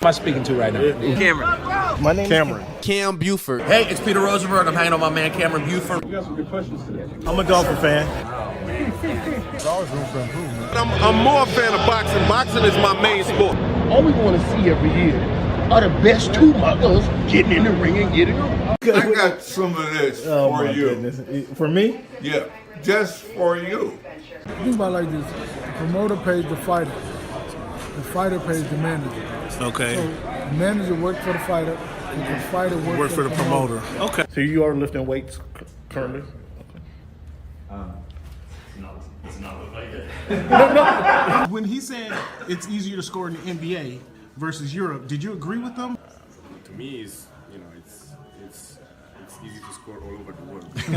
am I speaking to right now? Cameron. My name Cameron. is Cam Buford. Hey, it's Peter Rosenberg. I'm hanging on my man Cameron Buford. You got some good questions today. I'm a golfer fan. There's always room for improvement. I'm more a fan of boxing. Boxing is my main sport. All we want to see every year are the best two mothers getting in the ring and getting on. I got some of this for you. Goodness. For me? Yeah, just for you. Think about it like this: the promoter pays the fighter pays the manager. Okay. So the manager works for the fighter, and the fighter works for the promoter. Okay. So you are lifting weights currently? When he said it's easier to score in the NBA versus Europe, did you agree with them? To me, it's easy to score all over the world. Can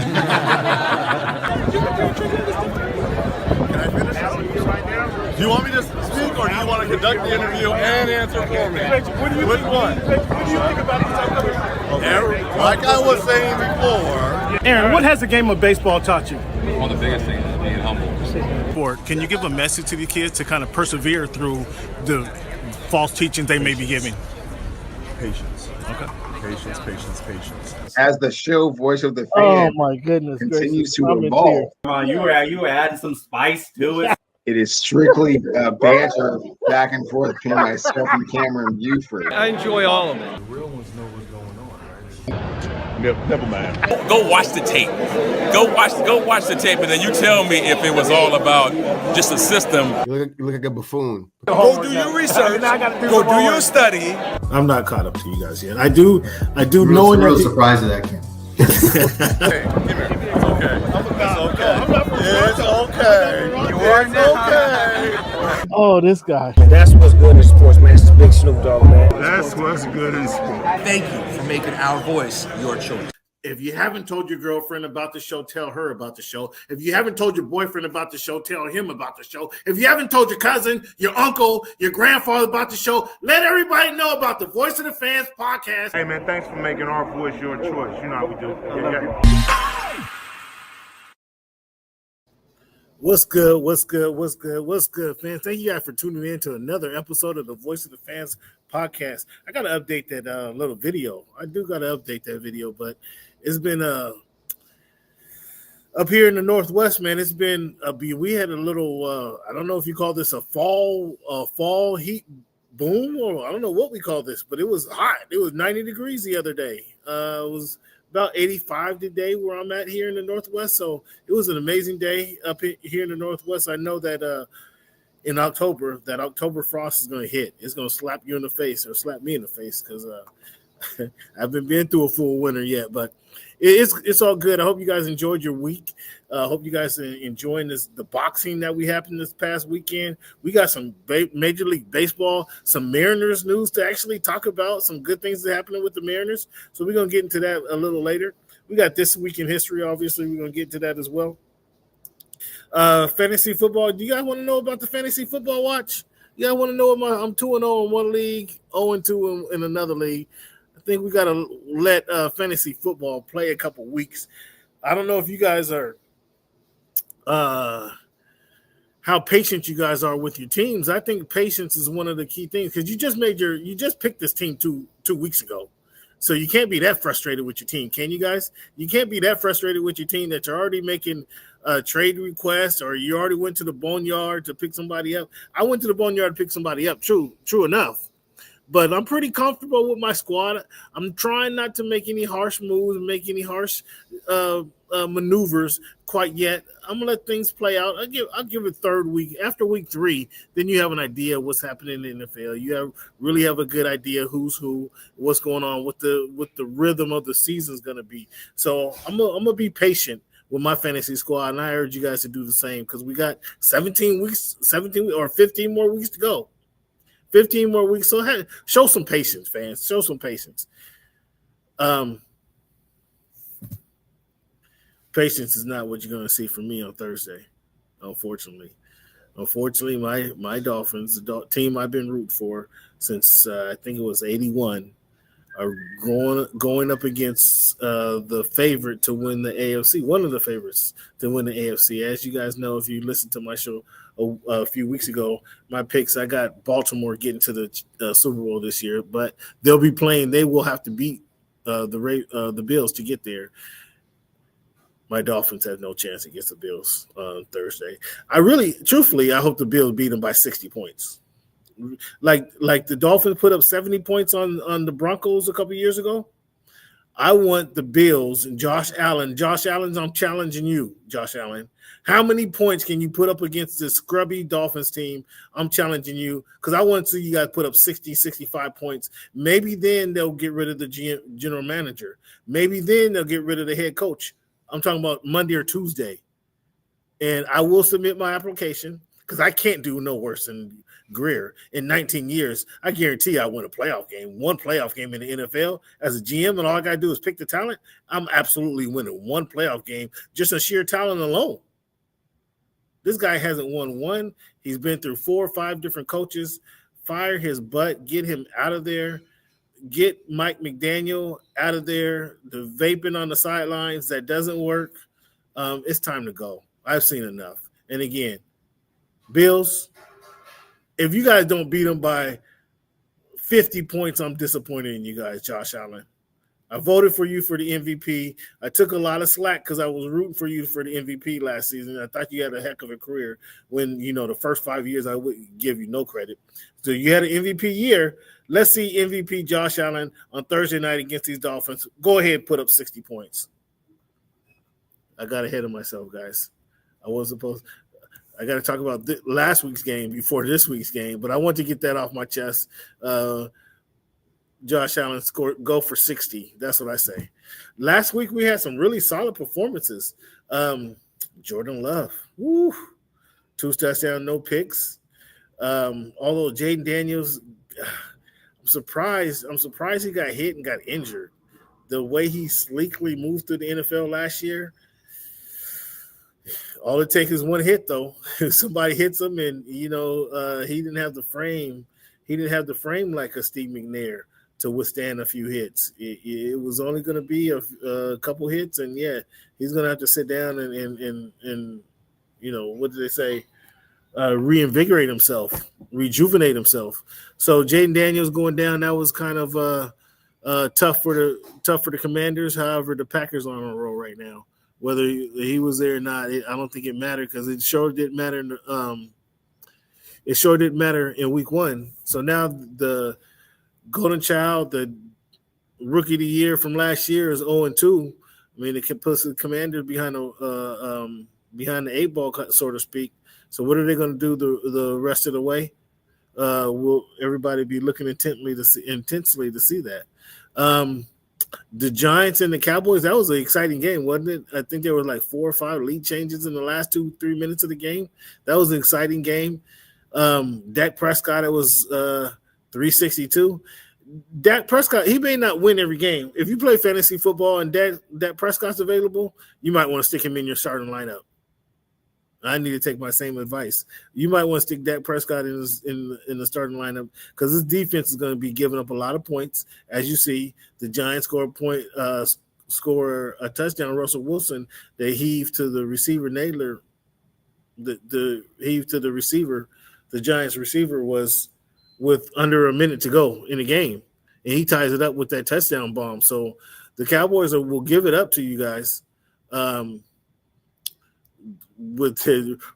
I finish right now? Do you want me to speak or do you want to conduct the interview and answer for me? Which one? What do you think about these type of Okay. Like I was saying before. Aaron, what has the game of baseball taught you? One of the biggest things is being humble. Can you give a message to the kids to kind of persevere through the false teachings they may be giving? Patience. Okay. Patience. As the show Voice of the Fans Oh my goodness! continues to I'm in evolve, tears. Come on, you were adding some spice to it. it is strictly banter back and forth between myself and Cameron Buford. I enjoy all of it. Never mind. Go watch the tape. Go watch the tape, and then you tell me if it was all about just a system. You look like a buffoon. Go do your research. Go do your study. I'm not caught up to you guys yet. I do I'm real surprised at that, Cam. Hey, come here. It's okay. It's okay. It's okay. Oh, this guy. That's what's good in sports, man. It's the big Snoop Dogg, man. That's what's good in sport. Thank you for making our voice your choice. If you haven't told your girlfriend about the show, tell her about the show. If you haven't told your boyfriend about the show, tell him about the show. If you haven't told your cousin, your uncle, your grandfather about the show, let everybody know about the Voice of the Fans podcast. Hey, man, thanks for making our voice your choice. You know how we do. Yeah. What's good, fans? Thank you guys for tuning in to another episode of the Voice of the Fans podcast. I got to update that little video. I do got to update that video, but it's been up here in the Northwest, man. It's been we had a little I don't know if you call this a fall heat boom, or I don't know what we call this, but it was hot. It was 90 degrees the other day. It was about 85 today where I'm at here in the Northwest. So it was an amazing day up here in the Northwest. I know that in October, that October frost is going to hit. It's going to slap you in the face or slap me in the face because I haven't been through a full winter yet, but it's all good. I hope you guys enjoyed your week. I hope you guys are enjoying the boxing that we happened this past weekend. We got some Major League Baseball, some Mariners news to actually talk about, some good things that are happening with the Mariners. So we're going to get into that a little later. We got This Week in History, obviously. We're going to get to that as well. Fantasy football. Do you guys want to know about the fantasy football watch? You guys want to know I'm 2-0 in one league, 0-2 in another league. I think we got to let fantasy football play a couple weeks. I don't know if you guys are how patient you guys are with your teams. I think patience is one of the key things because you just picked this team two weeks ago. So you can't be that frustrated with your team, can you guys? You can't be that frustrated with your team that you're already making trade requests or you already went to the boneyard to pick somebody up. I went to the boneyard to pick somebody up, true enough. But I'm pretty comfortable with my squad. I'm trying not to make any harsh moves, make any harsh maneuvers quite yet. I'm gonna let things play out. I'll give it third week. After week 3, then you have an idea what's happening in the NFL. You really have a good idea who's who, what's going on, what the rhythm of the season is gonna be. So I'm gonna be patient with my fantasy squad, and I urge you guys to do the same because we got 17 or 15 more weeks to go. 15 more weeks. So show some patience, fans. Show some patience. Patience is not what you're going to see from me on Thursday, unfortunately. Unfortunately, my Dolphins, the team I've been rooting for since I think it was 81, are going up against the favorite to win the AFC, one of the favorites to win the AFC. As you guys know, if you listen to my show a few weeks ago, my picks, I got Baltimore getting to the Super Bowl this year, but they'll be playing. They will have to beat the Bills to get there. My Dolphins have no chance against the Bills on Thursday. Truthfully, I hope the Bills beat them by 60 points. Like the Dolphins put up 70 points on the Broncos a couple years ago. I want the Bills and Josh Allen. Josh Allen, I'm challenging you, Josh Allen. How many points can you put up against this scrubby Dolphins team? I'm challenging you because I want to see you guys put up 60, 65 points. Maybe then they'll get rid of the general manager. Maybe then they'll get rid of the head coach. I'm talking about Monday or Tuesday. And I will submit my application because I can't do no worse than Greer. In 19 years, I guarantee I win a playoff game. One playoff game in the NFL as a GM, and all I got to do is pick the talent. I'm absolutely winning one playoff game just on sheer talent alone. This guy hasn't won one. He's been through 4 or 5 different coaches. Fire his butt. Get him out of there. Get Mike McDaniel out of there. The vaping on the sidelines, that doesn't work. It's time to go. I've seen enough. And again, Bills, if you guys don't beat them by 50 points, I'm disappointed in you guys, Josh Allen. I voted for you for the MVP. I took a lot of slack because I was rooting for you for the MVP last season. I thought you had a heck of a career when, the first 5 years I wouldn't give you no credit. So you had an MVP year. Let's see MVP Josh Allen on Thursday night against these Dolphins. Go ahead and put up 60 points. I got ahead of myself, guys. I got to talk about last week's game before this week's game, but I want to get that off my chest. Josh Allen go for 60. That's what I say. Last week we had some really solid performances. Jordan Love, 2 touchdowns, no picks. Although Jaden Daniels, I'm surprised he got hit and got injured. The way he sleekly moved through the NFL last year. All it takes is one hit, though. If somebody hits him, and he didn't have the frame. He didn't have the frame like a Steve McNair to withstand a few hits. It was only going to be a couple hits, and he's going to have to sit down and what did they say? Reinvigorate himself, rejuvenate himself. So Jaden Daniels going down, that was kind of tough for the Commanders. However, the Packers are on a roll right now. Whether he was there or not, I don't think it mattered because it sure didn't matter. It sure didn't matter in week 1. So now the Golden Child, the rookie of the year from last year, is 0-2. I mean, it can put the Commanders behind the 8 ball, so to speak. So what are they going to do the rest of the way? Will everybody be looking intensely to see that? The Giants and the Cowboys, that was an exciting game, wasn't it? I think there were like 4 or 5 lead changes in the last 2-3 minutes of the game. That was an exciting game. Dak Prescott, it was 362. Dak Prescott, he may not win every game. If you play fantasy football and Dak Prescott's available, you might want to stick him in your starting lineup. I need to take my same advice. You might want to stick Dak Prescott in the starting lineup because his defense is going to be giving up a lot of points. As you see, the Giants score a touchdown. Russell Wilson, they heave to the receiver Naylor. The heave to the receiver. The Giants receiver was with under a minute to go in the game, and he ties it up with that touchdown bomb. So the Cowboys will give it up to you guys. With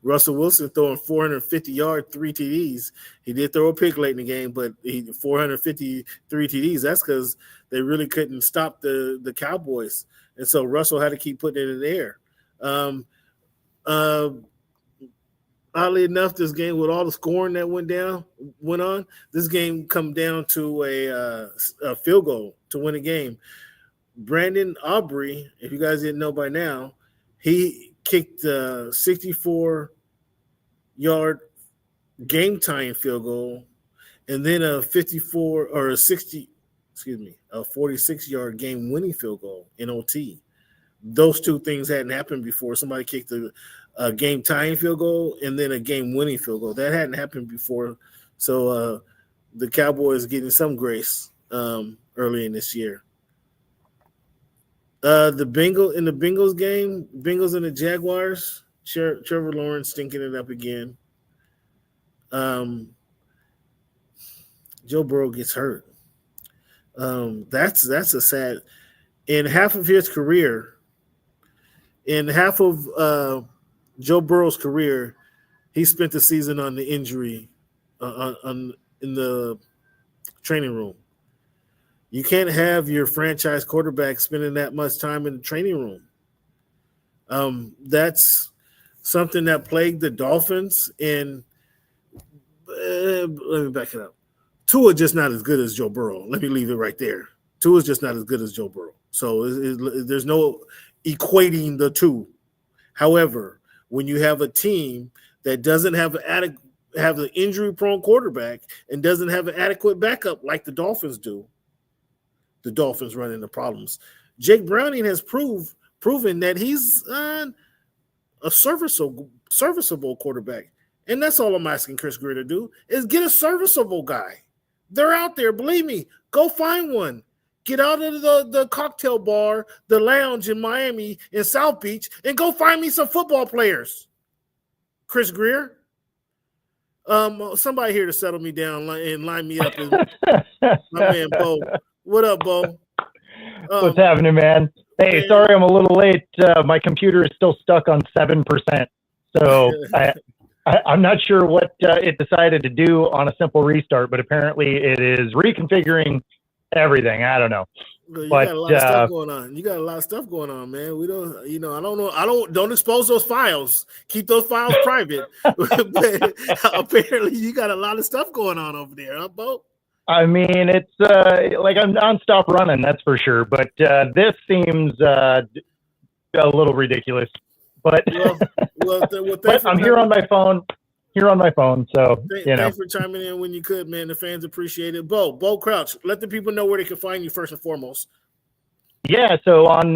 Russell Wilson throwing 450 yards, 3 TDs. He did throw a pick late in the game, but 453 TDs. That's because they really couldn't stop the Cowboys. And so Russell had to keep putting it in the air. Oddly enough, this game, with all the scoring that went on, this game come down to a field goal to win a game. Brandon Aubrey, if you guys didn't know by now, he kicked a 64-yard game-tying field goal, and then a 46-yard game-winning field goal in OT. Those 2 things hadn't happened before. Somebody kicked a game-tying field goal and then a game-winning field goal. That hadn't happened before. So the Cowboys getting some grace early in this year. The Bengals game, Bengals and the Jaguars, Trevor Lawrence stinking it up again. Joe Burrow gets hurt. That's a sad. In half of his career, in half of Joe Burrow's career, he spent the season on the injury in the training room. You can't have your franchise quarterback spending that much time in the training room. That's something that plagued the Dolphins. And let me back it up. Tua just not as good as Joe Burrow. Let me leave it right there. Tua is just not as good as Joe Burrow. So there's no equating the two. However, when you have a team that doesn't have an injury-prone quarterback and doesn't have an adequate backup like the Dolphins do, the Dolphins run into problems. Jake Browning has proven that he's a serviceable quarterback. And that's all I'm asking Chris Greer to do is get a serviceable guy. They're out there. Believe me, go find one. Get out of the cocktail bar, the lounge in Miami, in South Beach, and go find me some football players. Chris Greer. Somebody here to settle me down and line me up. My man, Bo. What up, Bo? What's happening, man? Hey, man. Sorry I'm a little late. My computer is still stuck on 7%. So I'm not sure what it decided to do on a simple restart, but apparently it is reconfiguring everything. I don't know. You got a lot of stuff going on. You got a lot of stuff going on, man. We don't, I don't know. Don't expose those files. Keep those files private. But apparently you got a lot of stuff going on over there, huh, Bo? I mean, it's like I'm nonstop running, that's for sure. But this seems a little ridiculous. But, but I'm here on my phone. So, Thanks for chiming in when you could, man. The fans appreciate it. Bo Crouch, let the people know where they can find you first and foremost. Yeah, so on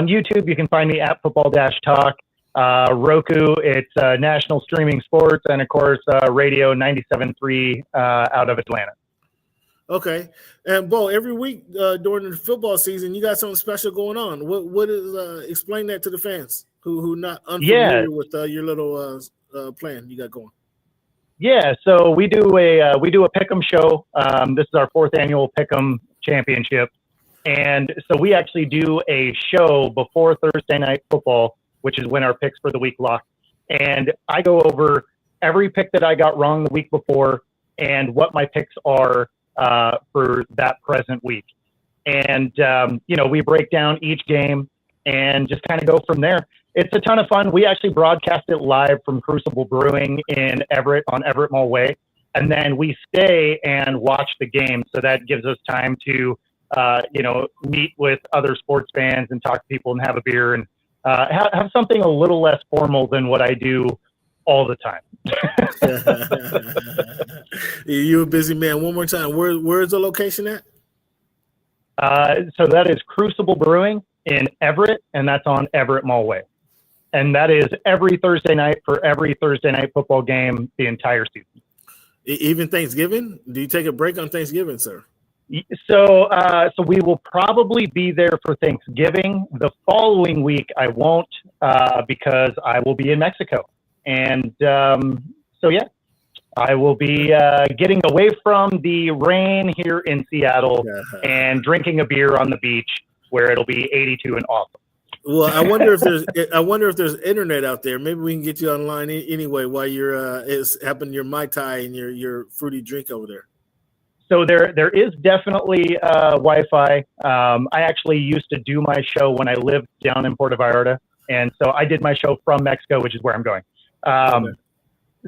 YouTube, you can find me at Football-Talk. Roku, it's National Streaming Sports, and of course, Radio 97.3 out of Atlanta. Okay, and Bo, every week during the football season, you got something special going on. What is? Explain that to the fans who not unfamiliar with your little plan you got going. Yeah, so we do a Pick'em show. This is our 4th annual Pick'em Championship, and so we actually do a show before Thursday Night Football, which is when our picks for the week lock. And I go over every pick that I got wrong the week before and what my picks are for that present week. And we break down each game and just kind of go from there. It's a ton of fun. We actually broadcast it live from Crucible Brewing in Everett on Everett Mall Way. And then we stay and watch the game. So that gives us time to, meet with other sports fans and talk to people and have a beer and have something a little less formal than what I do all the time. You're a busy man. One more time. Where's the location at? So that is Crucible Brewing in Everett, and that's on Everett Mall Way. And that is every Thursday night for every Thursday night football game the entire season. Even Thanksgiving? Do you take a break on Thanksgiving, sir? So we will probably be there for Thanksgiving. The following week, I won't because I will be in Mexico. And I will be getting away from the rain here in Seattle and drinking a beer on the beach where it'll be 82 and awesome. Well, I wonder if there's internet out there. Maybe we can get you online anyway while you're having your Mai Tai and your fruity drink over there. So there is definitely Wi-Fi. I actually used to do my show when I lived down in Puerto Vallarta, and so I did my show from Mexico, which is where I'm going.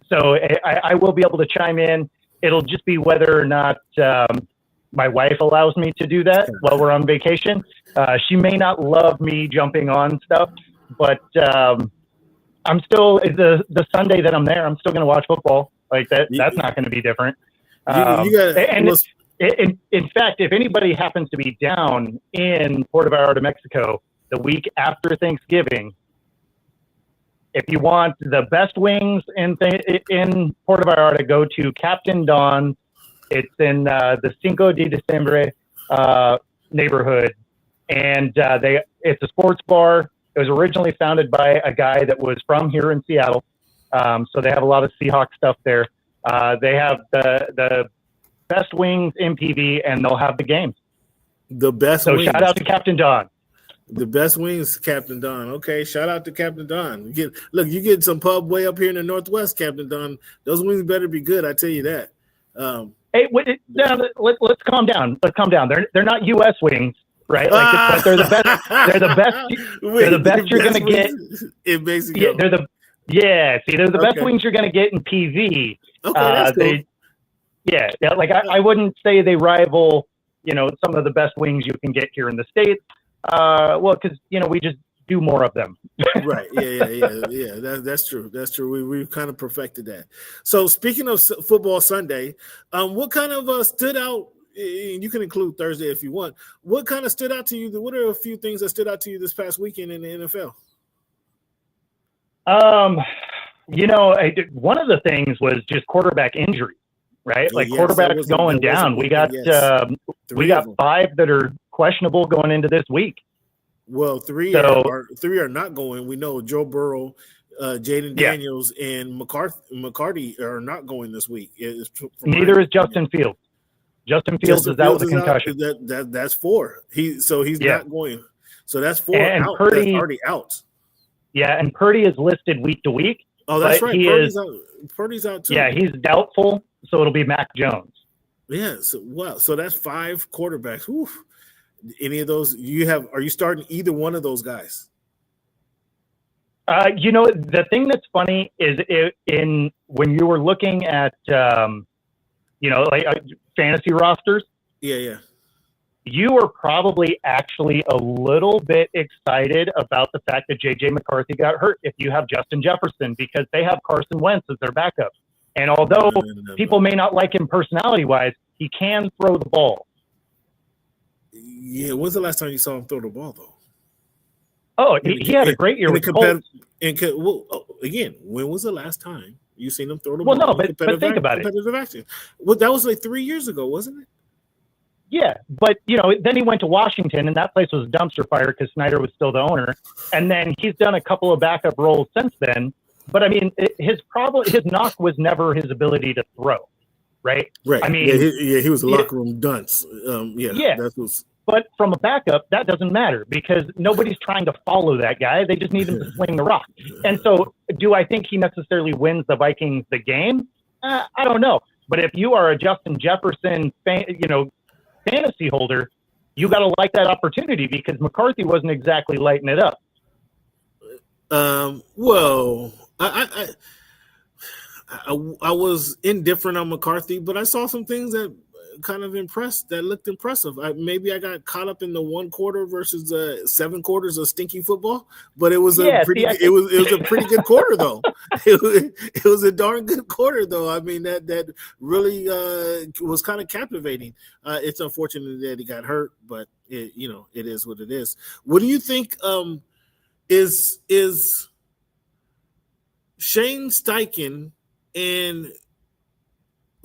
So I will be able to chime in. It'll just be whether or not my wife allows me to do that while we're on vacation. She may not love me jumping on stuff, but I'm still the Sunday that I'm there, I'm still going to watch football. Like that. That's not going to be different. In fact, if anybody happens to be down in Puerto Vallarta, Mexico, the week after Thanksgiving, if you want the best wings in Puerto Vallarta, go to Captain Don's. It's in the Cinco de Diciembre neighborhood, and it's a sports bar. It was originally founded by a guy that was from here in Seattle, so they have a lot of Seahawks stuff there. They have the best wings in PV, and they'll have the game. The best. So wings. shout out to Captain Don. The best wings, Captain Don. Okay, shout out to Captain Don. You get some pub way up here in the Northwest, Captain Don. Those wings better be good. I tell you that. Hey, let's calm down. Let's calm down. They're not U.S. wings, right? But they're the best. They're the best. They're the best you're gonna get in Mexico. They're the best wings you're gonna get in PV. Okay, that's cool. I wouldn't say they rival, some of the best wings you can get here in the States. Because we just do more of them. Right. Yeah. That's true. That's true. We've kind of perfected that. So speaking of football Sunday, what kind of stood out? And you can include Thursday if you want. What kind of stood out to you? What are a few things that stood out to you this past weekend in the NFL? One of the things was just quarterback injury, right? Quarterbacks going down. We got 5 that are questionable going into this week. Well, three are not going. We know Joe Burrow, Jaden Daniels, and McCarthy are not going this week. Neither is Justin Fields. Justin Fields is out with a concussion. That's 4. He's not going. So that's 4 and out. Purdy, that's already out. Yeah, and Purdy is listed week to week. Oh, that's right. Purdy's out too. Yeah, he's doubtful, so it'll be Mac Jones. Yeah. So that's 5 quarterbacks. Oof. Any of those you have? Are you starting either one of those guys? The thing that's funny is when you were looking at fantasy rosters. Yeah. You were probably actually a little bit excited about the fact that J.J. McCarthy got hurt if you have Justin Jefferson, because they have Carson Wentz as their backup. And although people may not like him personality-wise, he can throw the ball. Yeah, when's the last time you saw him throw the ball, though? Oh, he had a great year with Colts. Again, when was the last time you seen him throw the ball? Well, no, but think about it. Action? Well, that was like 3 years ago, wasn't it? Yeah, but, then he went to Washington, and that place was a dumpster fire because Snyder was still the owner. And then he's done a couple of backup roles since then. But, I mean, his knock was never his ability to throw, right? Right. I mean, he was a locker room dunce. But from a backup, that doesn't matter because nobody's trying to follow that guy. They just need him to swing the rock. And so do I think he necessarily wins the Vikings the game? I don't know. But if you are a Justin Jefferson fantasy holder, you got to like that opportunity because McCarthy wasn't exactly lighting it up. Well, I was indifferent on McCarthy, but I saw some things that kind of looked impressive. Maybe I got caught up in the 1 quarter versus 7 quarters of stinky football, but it was a pretty good quarter though. It was a darn good quarter though. I mean that really was kind of captivating. It's unfortunate that he got hurt, but it is what it is. What do you think is Shane Steichen and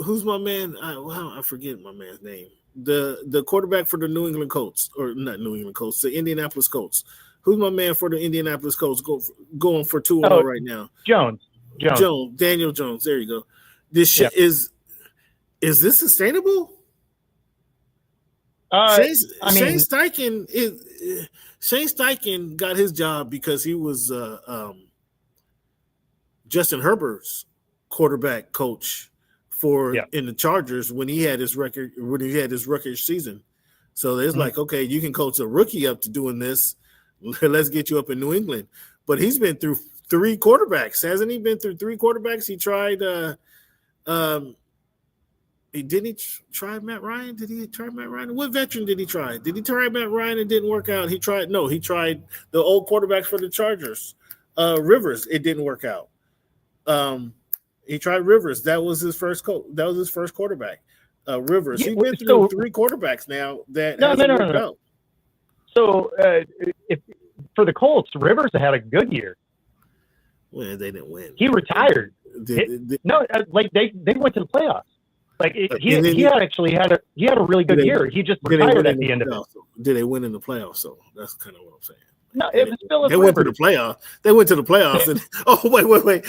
who's my man? I forget my man's name. The quarterback for the New England Colts, or not New England Colts, the Indianapolis Colts. Who's my man for the Indianapolis Colts going for 2-0 right now? Jones. Daniel Jones. There you go. This shit is this sustainable? Shane Steichen got his job because he was Justin Herbert's quarterback coach in the Chargers when he had his record season. So it's like, okay, you can coach a rookie up to doing this. Let's get you up in New England. But he's been through 3 quarterbacks, hasn't he? Been through 3 quarterbacks. He tried he try Matt Ryan? Did he try Matt Ryan? What veteran did he try? Did he try Matt Ryan and didn't work out? He tried the old quarterback for the Chargers. Rivers, it didn't work out. He tried Rivers. That was his first That was his first quarterback. Rivers. He's been through 3 quarterbacks now that hasn't worked out. So if for the Colts, Rivers had a good year. Well, they didn't win. He retired. They went to the playoffs. He had a really good year. He just retired at the end of it. Did they win in the playoffs? So that's kind of what I'm saying. No, it was Philip They went to Rivers. the playoffs. They went to the playoffs, and wait.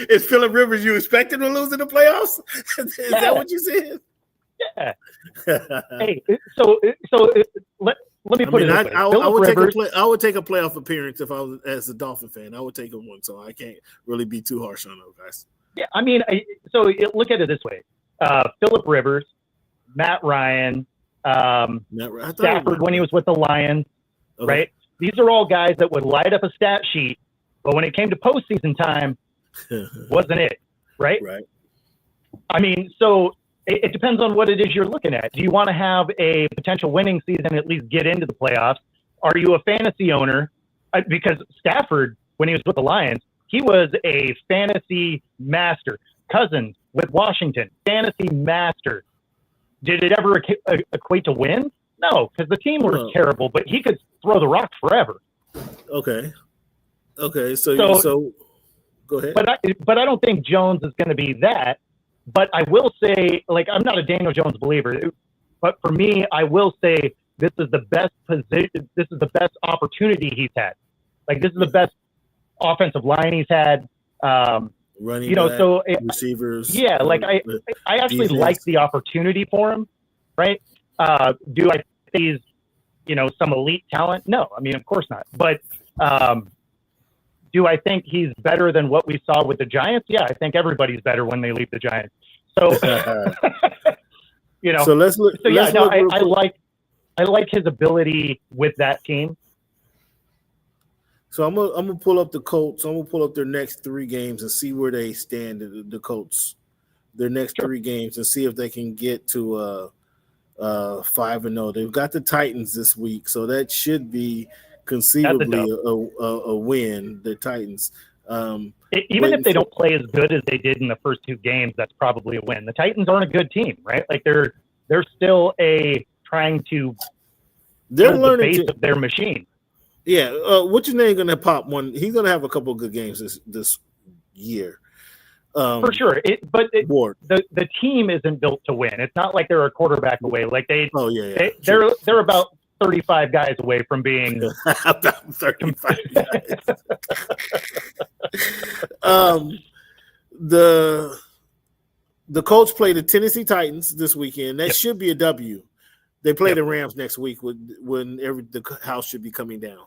Is Philip Rivers you expected to lose in the playoffs? Is that what you said? Yeah. Hey, so let me put it this way. I would take a playoff appearance if I was as a Dolphin fan. I would take one, so I can't really be too harsh on those guys. Yeah, I mean, look at it this way: Philip Rivers, Matt Ryan, Stafford when he was with the Lions, right? These are all guys that would light up a stat sheet, but when it came to postseason time, wasn't it, right? Right. I mean, so it depends on what it is you're looking at. Do you want to have a potential winning season, at least get into the playoffs? Are you a fantasy owner? Because Stafford, when he was with the Lions, he was a fantasy master. Cousins with Washington, fantasy master. Did it ever equate to wins? No, because the team was terrible, but he could throw the rock forever. Okay. So go ahead. But I don't think Jones is going to be that. But I will say, like, I'm not a Daniel Jones believer, but for me, I will say this is the best position. This is the best opportunity he's had. Like, this is the best offensive line he's had. Running back, receivers. Yeah, like I actually like the opportunity for him, right? Do I think he's, some elite talent? No, I mean, of course not. But do I think he's better than what we saw with the Giants? Yeah, I think everybody's better when they leave the Giants. So, So let's look. So yeah, no, I like his ability with that team. So I'm gonna pull up the Colts. I'm gonna pull up their next 3 games and see where they stand. The Colts, their next 3 games, and see if they can get to 5-0. They've got the Titans this week, so that should be conceivably a win. The Titans. Even if they don't play as good as they did in the first 2 games, that's probably a win. The Titans aren't a good team, right? Like they're still trying to they're learning the base of their machine. Yeah, what's your name gonna pop one? He's gonna have a couple of good games this year. For sure. The team isn't built to win. It's not like they're a quarterback away. Like they're about 35 guys away from being about 35 guys. The Colts play the Tennessee Titans this weekend. That should be a W. They play the Rams next week when the house should be coming down.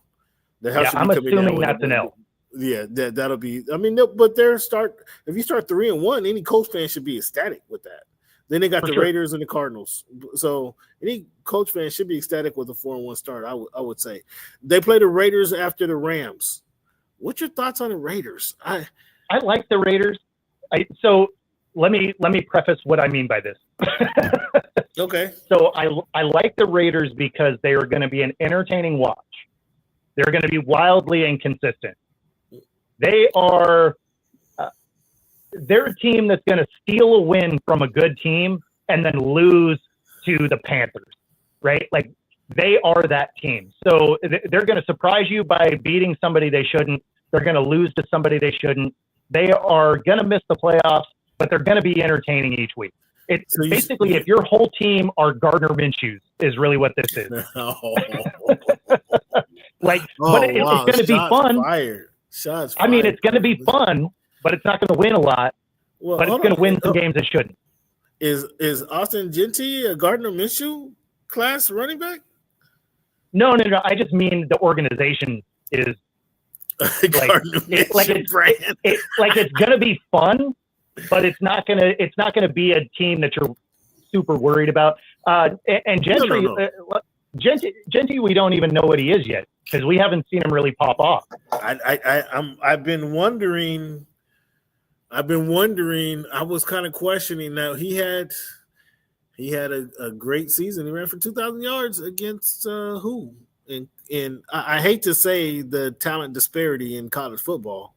The house should be I'm coming assuming down that's an L. Yeah, that'll be. I mean, but if you start 3-1, any Colts fan should be ecstatic with that. Then they got the Raiders and the Cardinals. So any Colts fan should be ecstatic with a 4-1 start. I would say they play the Raiders after the Rams. What's your thoughts on the Raiders? I like the Raiders. So let me preface what I mean by this. Okay. So I like the Raiders because they are going to be an entertaining watch. They're going to be wildly inconsistent. They are they're a team that's going to steal a win from a good team and then lose to the Panthers, right? Like they are that team. So they're going to surprise you by beating somebody they shouldn't. They're going to lose to somebody they shouldn't. They are going to miss the playoffs, but they're going to be entertaining each week. It's basically if your whole team are Gardner Minshew's is really what this is. But it's going to be fun. Shots fired. I mean, it's going to be fun, but it's not going to win a lot. But it's going to win some games it shouldn't. Is Austin Gentry a Gardner Minshew class running back? No. I just mean the organization is it's going to be fun, but it's not going to be a team that you're super worried about. And Gentry, Gentry, we don't even know what he is yet because we haven't seen him really pop off. I've been wondering. I was kind of questioning that he had a great season. He ran for 2,000 yards against who? And I hate to say the talent disparity in college football,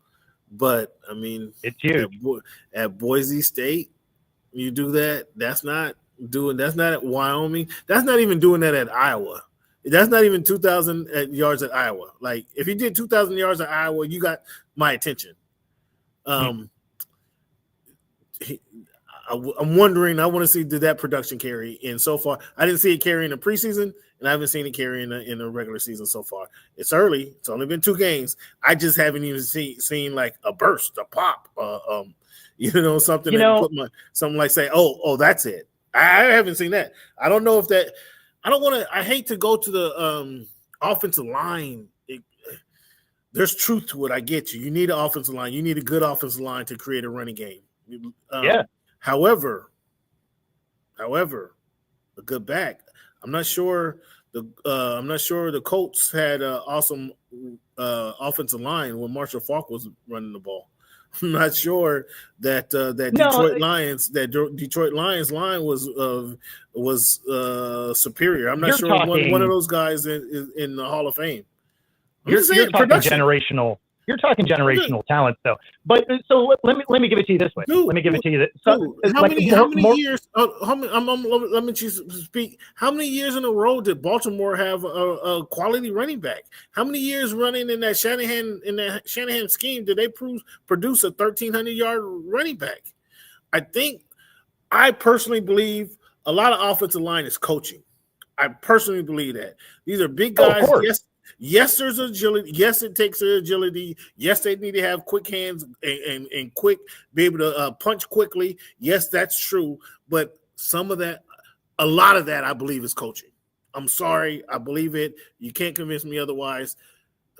but I mean it's huge. At Boise State, you do that. That's not at Wyoming. That's not even doing that at Iowa. That's not even 2,000 yards at Iowa. Like if you did 2,000 yards at Iowa, you got my attention. I'm wondering. I want to see did that production carry. And so far, I didn't see it carry in the preseason, and I haven't seen it carry in the regular season so far. It's early. It's only been 2 games. I just haven't even seen like a burst, a pop, something. Something like say, oh, that's it. I haven't seen that. I don't know if that. I don't want to. I hate to go to the offensive line. There's truth to it. I get you. You need an offensive line. You need a good offensive line to create a running game. However, a good back. I'm not sure the Colts had an awesome offensive line when Marshall Faulk was running the ball. I'm not sure that Detroit Lions line was superior. I'm not sure one of those guys in the Hall of Fame. You're talking generational talent, though. But so let me give it to you this way. Let me give it to you this. How many years? Let me speak. How many years in a row did Baltimore have a quality running back? How many years running in that Shanahan scheme did they produce a 1,300-yard running back? I personally believe a lot of offensive line is coaching. I personally believe that these are big guys. Yes, there's agility. Yes, it takes agility. Yes, they need to have quick hands and quick, be able to punch quickly. Yes, that's true. But a lot of that, I believe, is coaching. I'm sorry, I believe it. You can't convince me otherwise.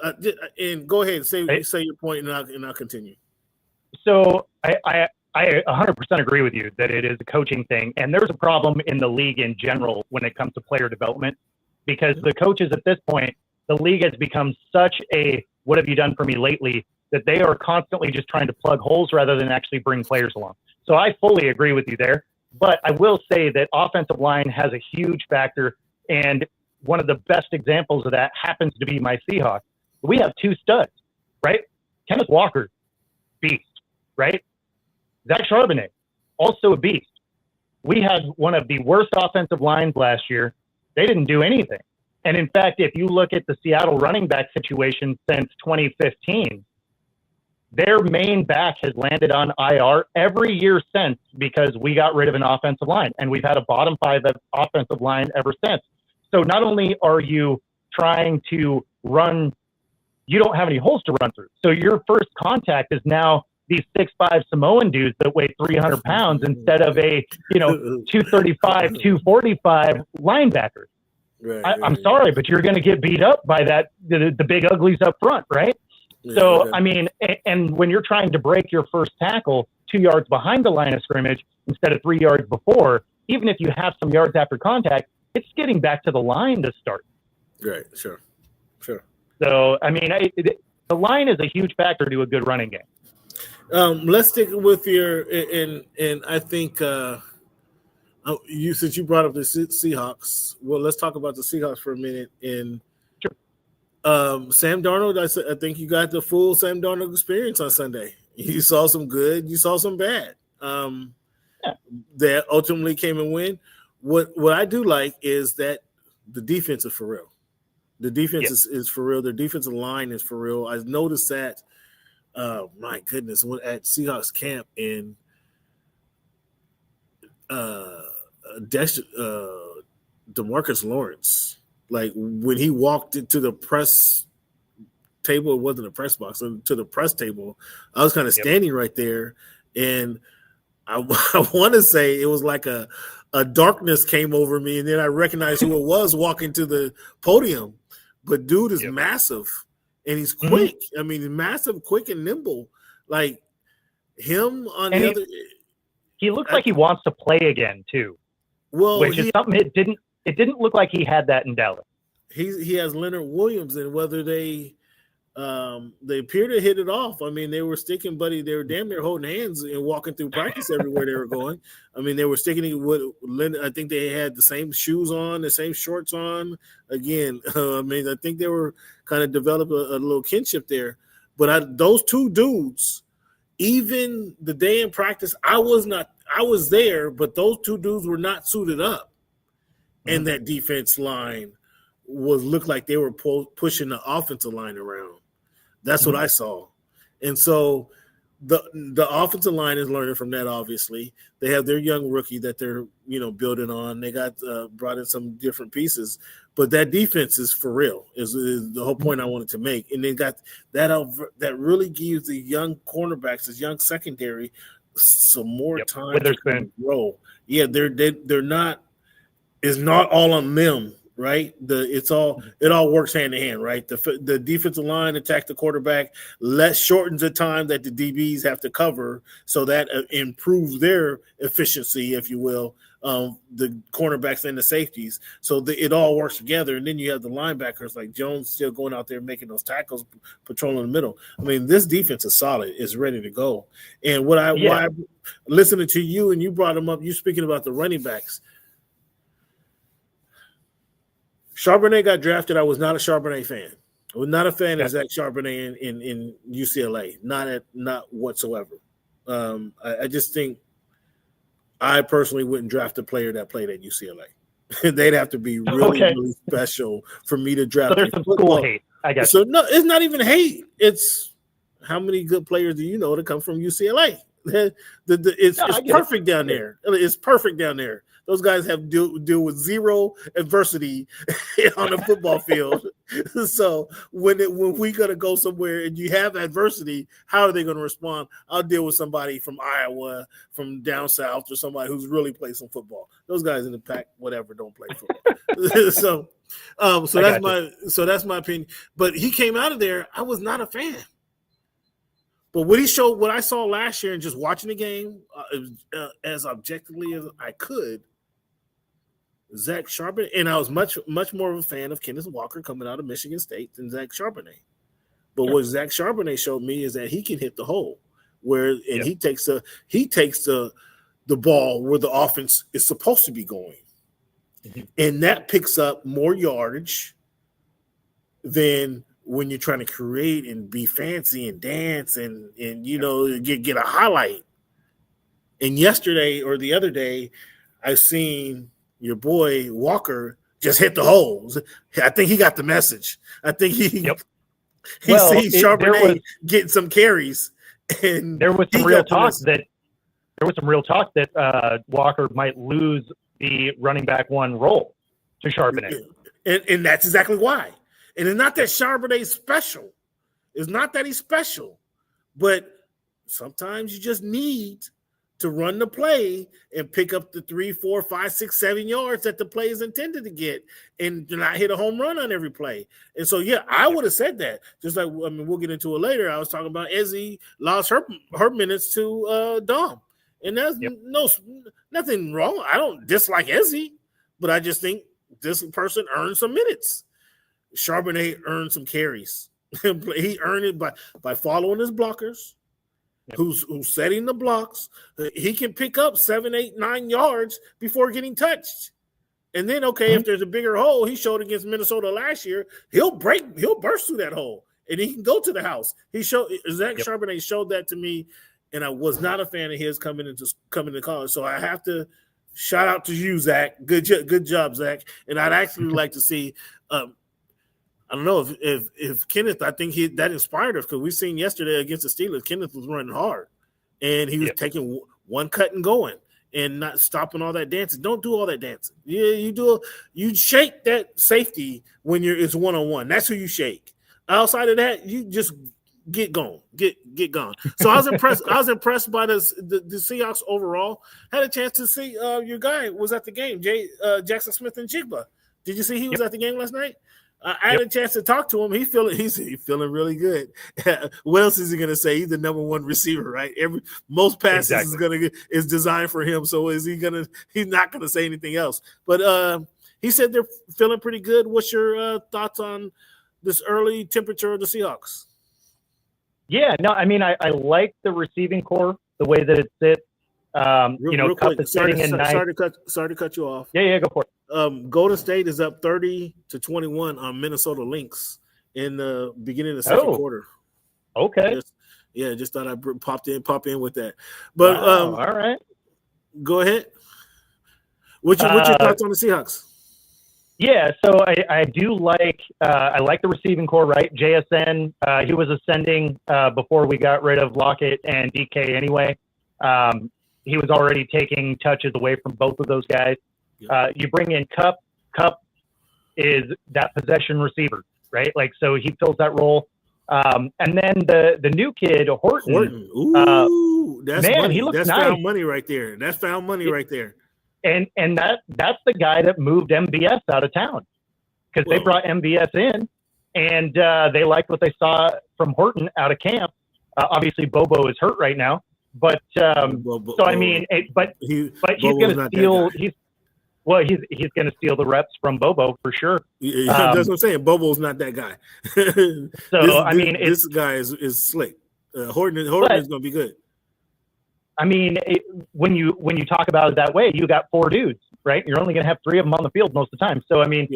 And go ahead, say your point, and I'll continue. So I 100% agree with you that it is a coaching thing, and there's a problem in the league in general when it comes to player development, because the coaches at this point. The league has become such a "what have you done for me lately" that they are constantly just trying to plug holes rather than actually bring players along. So I fully agree with you there. But I will say that offensive line has a huge factor, and one of the best examples of that happens to be my Seahawks. We have 2 studs, right? Kenneth Walker, beast, right? Zach Charbonnet, also a beast. We had one of the worst offensive lines last year. They didn't do anything. And in fact, if you look at the Seattle running back situation since 2015, their main back has landed on IR every year since because we got rid of an offensive line, and we've had a bottom 5 offensive line ever since. So not only are you trying to run, you don't have any holes to run through. So your first contact is now these 6'5" Samoan dudes that weigh 300 pounds instead of a 235, 245 linebacker. I'm sorry, but you're going to get beat up by the big uglies up front, right? I mean, and when you're trying to break your first tackle 2 yards behind the line of scrimmage instead of 3 yards before, even if you have some yards after contact, it's getting back to the line to start. Right, sure. So, I mean, the line is a huge factor to a good running game. Let's stick with your and I think since you brought up the Seahawks, well, let's talk about the Seahawks for a minute. And Sam Darnold, I think you got the full Sam Darnold experience on Sunday. You saw some good, you saw some bad. That ultimately came and win. What I do like is that the defense is for real. The defense is for real. The defensive line is for real. I noticed that. My goodness, at Seahawks camp in DeMarcus Lawrence, like when he walked into the press table, it wasn't a press box, to the press table, I was kind of standing right there, and I want to say it was like a darkness came over me, and then I recognized who it was walking to the podium. But dude is massive, and he's quick. I mean, he's massive, quick, and nimble. Like him on the other. He looks like he wants to play again too. Well, which is something it didn't look like he had that in Dallas. He has Leonard Williams, and whether they appear to hit it off. I mean, they were sticking, buddy. They were damn near holding hands and walking through practice everywhere they were going. I mean, they were sticking with Leonard. I think they had the same shoes on, the same shorts on. Again, I mean, I think they were kind of developed a little kinship there. But those two dudes, even the day in practice, I was there, but those two dudes were not suited up. And that defense line looked like they were pushing the offensive line around. That's what I saw. And so the offensive line is learning from that. Obviously, they have their young rookie that they're building on. They got brought in some different pieces, but that defense is for real. Is the whole point I wanted to make. And they got that really gives the young cornerbacks, this young secondary, some more time to grow. Yeah, they're not. It's not all on them. Right, it all works hand in hand. Right, the defensive line attack the quarterback, shortens the time that the DBs have to cover, so that improves their efficiency, if you will. The cornerbacks and the safeties, so it all works together. And then you have the linebackers like Jones still going out there making those tackles, patrolling the middle. I mean, this defense is solid; it's ready to go. And why listening to you and you brought them up, you speaking about the running backs. Charbonnet got drafted. I was not a Charbonnet fan. I was not a fan of Zach Charbonnet in UCLA. Not whatsoever. I just think I personally wouldn't draft a player that played at UCLA. They'd have to be really special for me to draft. So there's some school hate. I guess. So no, it's not even hate. It's how many good players do you know that come from UCLA? It's perfect down there. It's perfect down there. Those guys have deal with zero adversity on the football field. So when we gonna go somewhere and you have adversity, how are they gonna respond? I'll deal with somebody from Iowa, from down south, or somebody who's really played some football. Those guys in the pack, whatever, don't play football. So that's my opinion. But he came out of there. I was not a fan. But what I saw last year and just watching the game as objectively as I could, Zach Charbonnet, and I was much more of a fan of Kenneth Walker coming out of Michigan State than Zach Charbonnet. But what Zach Charbonnet showed me is that he can hit the hole, he takes the ball where the offense is supposed to be going, and that picks up more yardage than when you're trying to create and be fancy and dance and get a highlight. And yesterday or the other day, I seen your boy Walker just hit the holes. I think he got the message. I think he seen Charbonnet getting some carries, and there was some real talk that Walker might lose the running back one role to Charbonnet, and that's exactly why. And it's not that Charbonnet's special. It's not that he's special, but sometimes you just need to run the play and pick up the 3, 4, 5, 6, 7 yards that the play is intended to get, and not hit a home run on every play. And so, I would have said that. Just like, we'll get into it later. I was talking about Ezzy lost her minutes to Dom, and there's nothing wrong. I don't dislike Ezzy, but I just think this person earned some minutes. Charbonnet earned some carries. He earned it by following his blockers. Who's setting the blocks. He can pick up 7, 8, 9 yards before getting touched. And then, if there's a bigger hole, he showed against Minnesota last year, he'll burst through that hole, and he can go to the house. Zach Charbonnet showed that to me, and I was not a fan of his coming to college. So I have to shout out to you, Zach. Good job, Zach. And I'd actually like to see I don't know if Kenneth, I think that inspired us, because we've seen yesterday against the Steelers, Kenneth was running hard, and he was taking one cut and going and not stopping all that dancing. Don't do all that dancing. Yeah, you shake that safety when it's one-on-one. That's who you shake. Outside of that, you just get gone. Get gone. So I was impressed. I was impressed by the Seahawks overall. Had a chance to see your guy was at the game, Jackson Smith and Jigba. Did you see he was at the game last night? I had a chance to talk to him. He's feeling really good. What else is he gonna say? He's the number one receiver, right? Most passes is designed for him. So he's not gonna say anything else. But he said they're feeling pretty good. What's your thoughts on this early temperature of the Seahawks? Yeah, no, I mean, I like the receiving core, the way that it sits. Real Cup quick, is sitting in nice. Sorry to cut you off. Yeah, go for it. Golden State is up 30-21 on Minnesota Lynx in the beginning of the second quarter. Okay. Just thought I'd pop in with that. But all right. Go ahead. What's your thoughts on the Seahawks? Yeah, so I do like I like the receiving core, right? JSN, he was ascending before we got rid of Lockett and DK anyway. He was already taking touches away from both of those guys. You bring in Cup. Cup is that possession receiver, right? Like, so he fills that role. And then the new kid, Horton. Ooh, that's man, money. he looks That's nice. found money right there. That's found money right there. And that's the guy that moved MVS out of town, because they brought MVS in, and they liked what they saw from Horton out of camp. Obviously, Bobo is hurt right now, but I mean, he's going to steal. He's going to steal the reps from Bobo for sure. Yeah, that's what I'm saying. Bobo's not that guy. This guy is slick. Horton is going to be good. I mean, when you talk about it that way, you got 4 dudes, right? You're only going to have 3 of them on the field most of the time. So, I mean,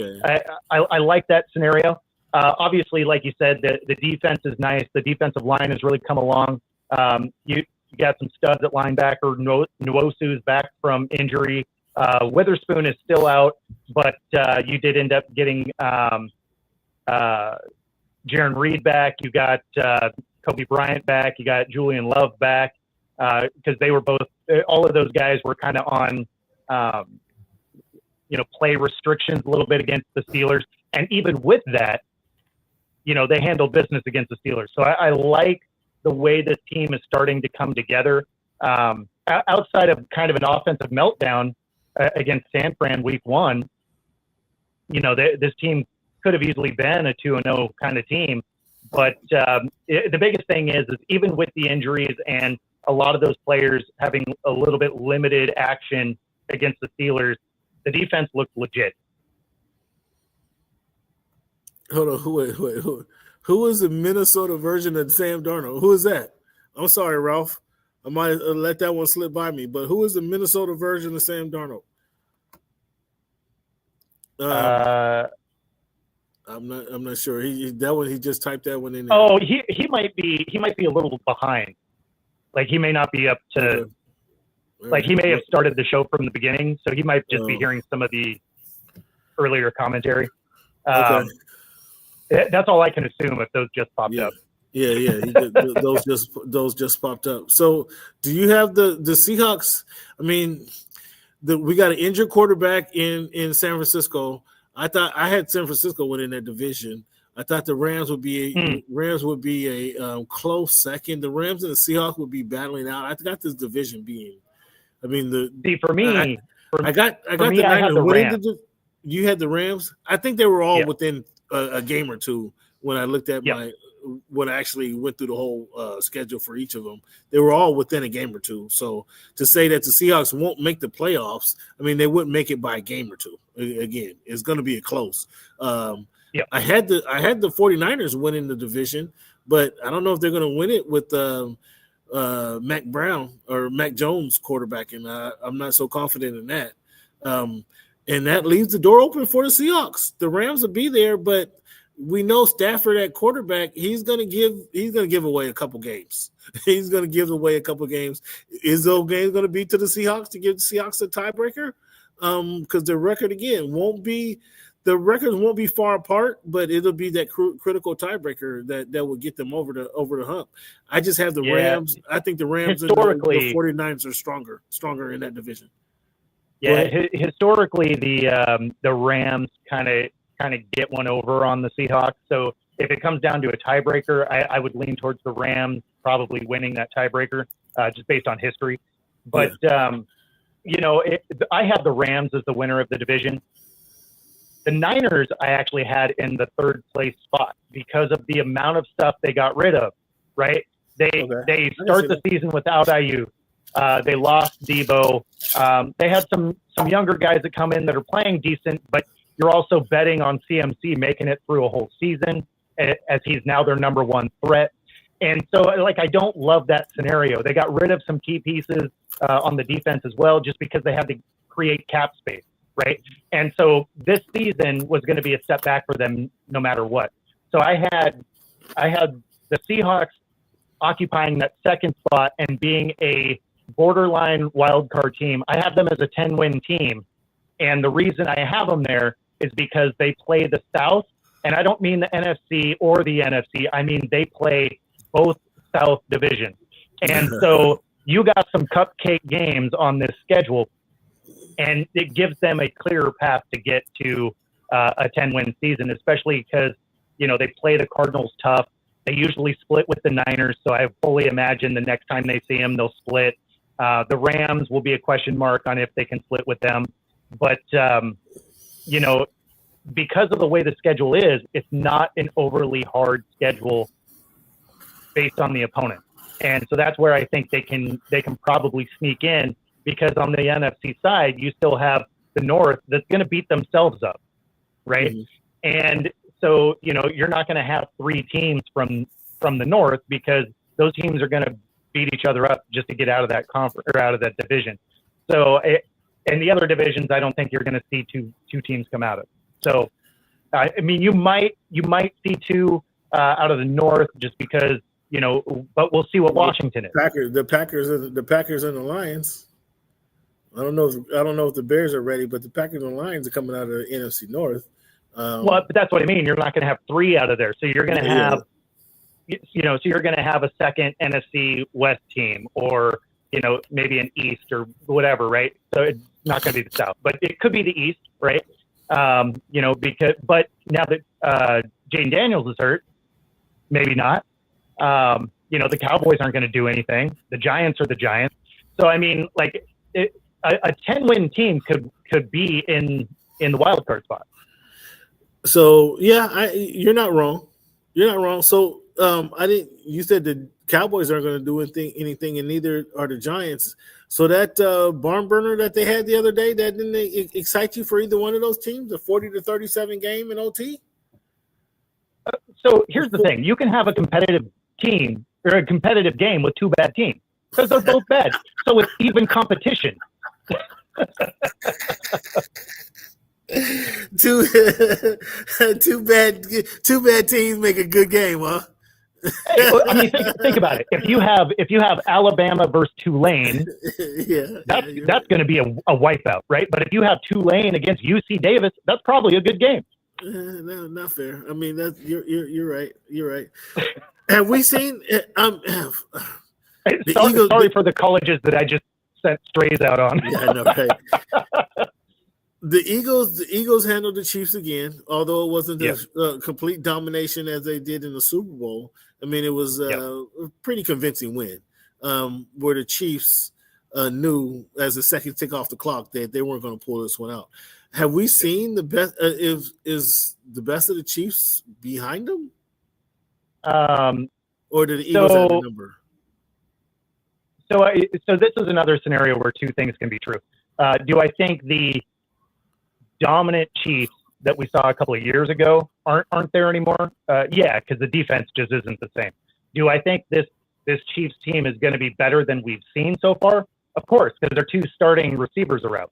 I like that scenario. Obviously, like you said, the defense is nice. The defensive line has really come along. You got some studs at linebacker. Nwosu's back from injury. Witherspoon is still out, but you did end up getting Jaren Reed back. You got Kobe Bryant back. You got Julian Love back. Because they were all of those guys were kind of on, play restrictions a little bit against the Steelers. And even with that, they handled business against the Steelers. So I like the way this team is starting to come together. Outside of kind of an offensive meltdown against San Fran week 1, this team could have easily been a 2-0 kind of team. But the biggest thing is even with the injuries and a lot of those players having a little bit limited action against the Steelers, the defense looked legit. Hold on, who is the Minnesota version of Sam Darnold? Who is that? I'm sorry, Ralph. I might let that one slip by me, but who is the Minnesota version of Sam Darnold? I'm not sure. He just typed that one in there. Oh, he might be a little behind. Like, he may not be up to like, he may have started the show from the beginning, so he might just be hearing some of the earlier commentary. That's all I can assume if those just popped up. Yeah. Those just popped up. So, do you have the Seahawks? I mean, we got an injured quarterback in San Francisco. I thought I had San Francisco winning that division. I thought the Rams would be a close second. The Rams and the Seahawks would be battling out. I got this division being. I mean, I got the Niners winning. You had the Rams. I think they were all within a game or two when I looked at when I actually went through the whole schedule for each of them. They were all within a game or two. So to say that the Seahawks won't make the playoffs, I mean, they wouldn't make it by a game or two. Again, it's going to be a close. I had the 49ers winning the division, but I don't know if they're going to win it with Mac Brown or Mac Jones quarterbacking. I'm not so confident in that. And that leaves the door open for the Seahawks. The Rams will be there, but we know Stafford at quarterback, he's going to give away a couple games. He's going to give away a couple games. Is those games going to be to the Seahawks to give the Seahawks a tiebreaker? Because the record again won't be far apart, but it'll be that critical tiebreaker that will get them over the hump. I just have the Rams. I think the Rams and the 49ers are stronger in that division. Yeah, historically the Rams kind of get one over on the Seahawks. So if it comes down to a tiebreaker, I would lean towards the Rams probably winning that tiebreaker just based on history. But I have the Rams as the winner of the division. The Niners I actually had in the 3rd place spot because of the amount of stuff they got rid of, right? They start the season without IU. They lost Debo. They had some younger guys that come in that are playing decent, but you're also betting on CMC making it through a whole season as he's now their number 1 threat. And so, I don't love that scenario. They got rid of some key pieces on the defense as well, just because they had to create cap space, right? And so this season was going to be a step back for them no matter what. So I had the Seahawks occupying that 2nd spot and being a borderline wild card team. I have them as a 10-win team. And the reason I have them there is because they play the South, and I don't mean the NFC or the NFC. I mean they play both South divisions. And so you got some cupcake games on this schedule, and it gives them a clearer path to get to a 10-win season, especially because, they play the Cardinals tough. They usually split with the Niners, so I fully imagine the next time they see them, they'll split. The Rams will be a question mark on if they can split with them. But, because of the way the schedule is, it's not an overly hard schedule based on the opponent. And so that's where I think they can probably sneak in, because on the NFC side, you still have the North that's going to beat themselves up, right? Mm-hmm. And so, you're not going to have three teams from the North, because those teams are going to beat each other up just to get out of that conference or out of that division. So, in the other divisions, I don't think you're going to see two teams come out of. So, you might see two out of the North just because, but we'll see what Washington is. The Packers and the Lions. I don't know if the Bears are ready, but the Packers and the Lions are coming out of the NFC North. But that's what I mean. You're not going to have three out of there, so you're going to have, so you're going to have a second NFC West team, or maybe an East or whatever, right? So it's not going to be the South, but it could be the East, right? But now that Jane Daniels is hurt, maybe not. The Cowboys aren't going to do anything. The Giants are the Giants. So I mean, like a 10-win team could be in the wild card spot. So yeah, you're not wrong. You're not wrong. So you said the Cowboys aren't going to do anything, and neither are the Giants. So that barn burner that they had the other day, that didn't excite you for either one of those teams? A 40-37 game in OT. So here's the thing: you can have a competitive team or a competitive game with two bad teams, because they're both bad. So it's even competition. Two bad teams make a good game, huh? I mean, think about it. If you have Alabama versus Tulane, that's going to be a wipeout, right? But if you have Tulane against UC Davis, that's probably a good game. No, not fair. I mean, that's you're right. You're right. Have we seen? Sorry for the colleges that I just sent strays out on. Yeah, I know, right? The Eagles handled the Chiefs again, although it wasn't a complete domination as they did in the Super Bowl. I mean, it was a pretty convincing win, where the Chiefs knew as the second tick off the clock that they weren't going to pull this one out. Have we seen the best? Is the best of the Chiefs behind them? Or did the Eagles have the number? So this is another scenario where two things can be true. Do I think the dominant Chiefs that we saw a couple of years ago aren't there anymore? Yeah, because the defense just isn't the same. Do I think this Chiefs team is going to be better than we've seen so far? Of course, because their two starting receivers are out,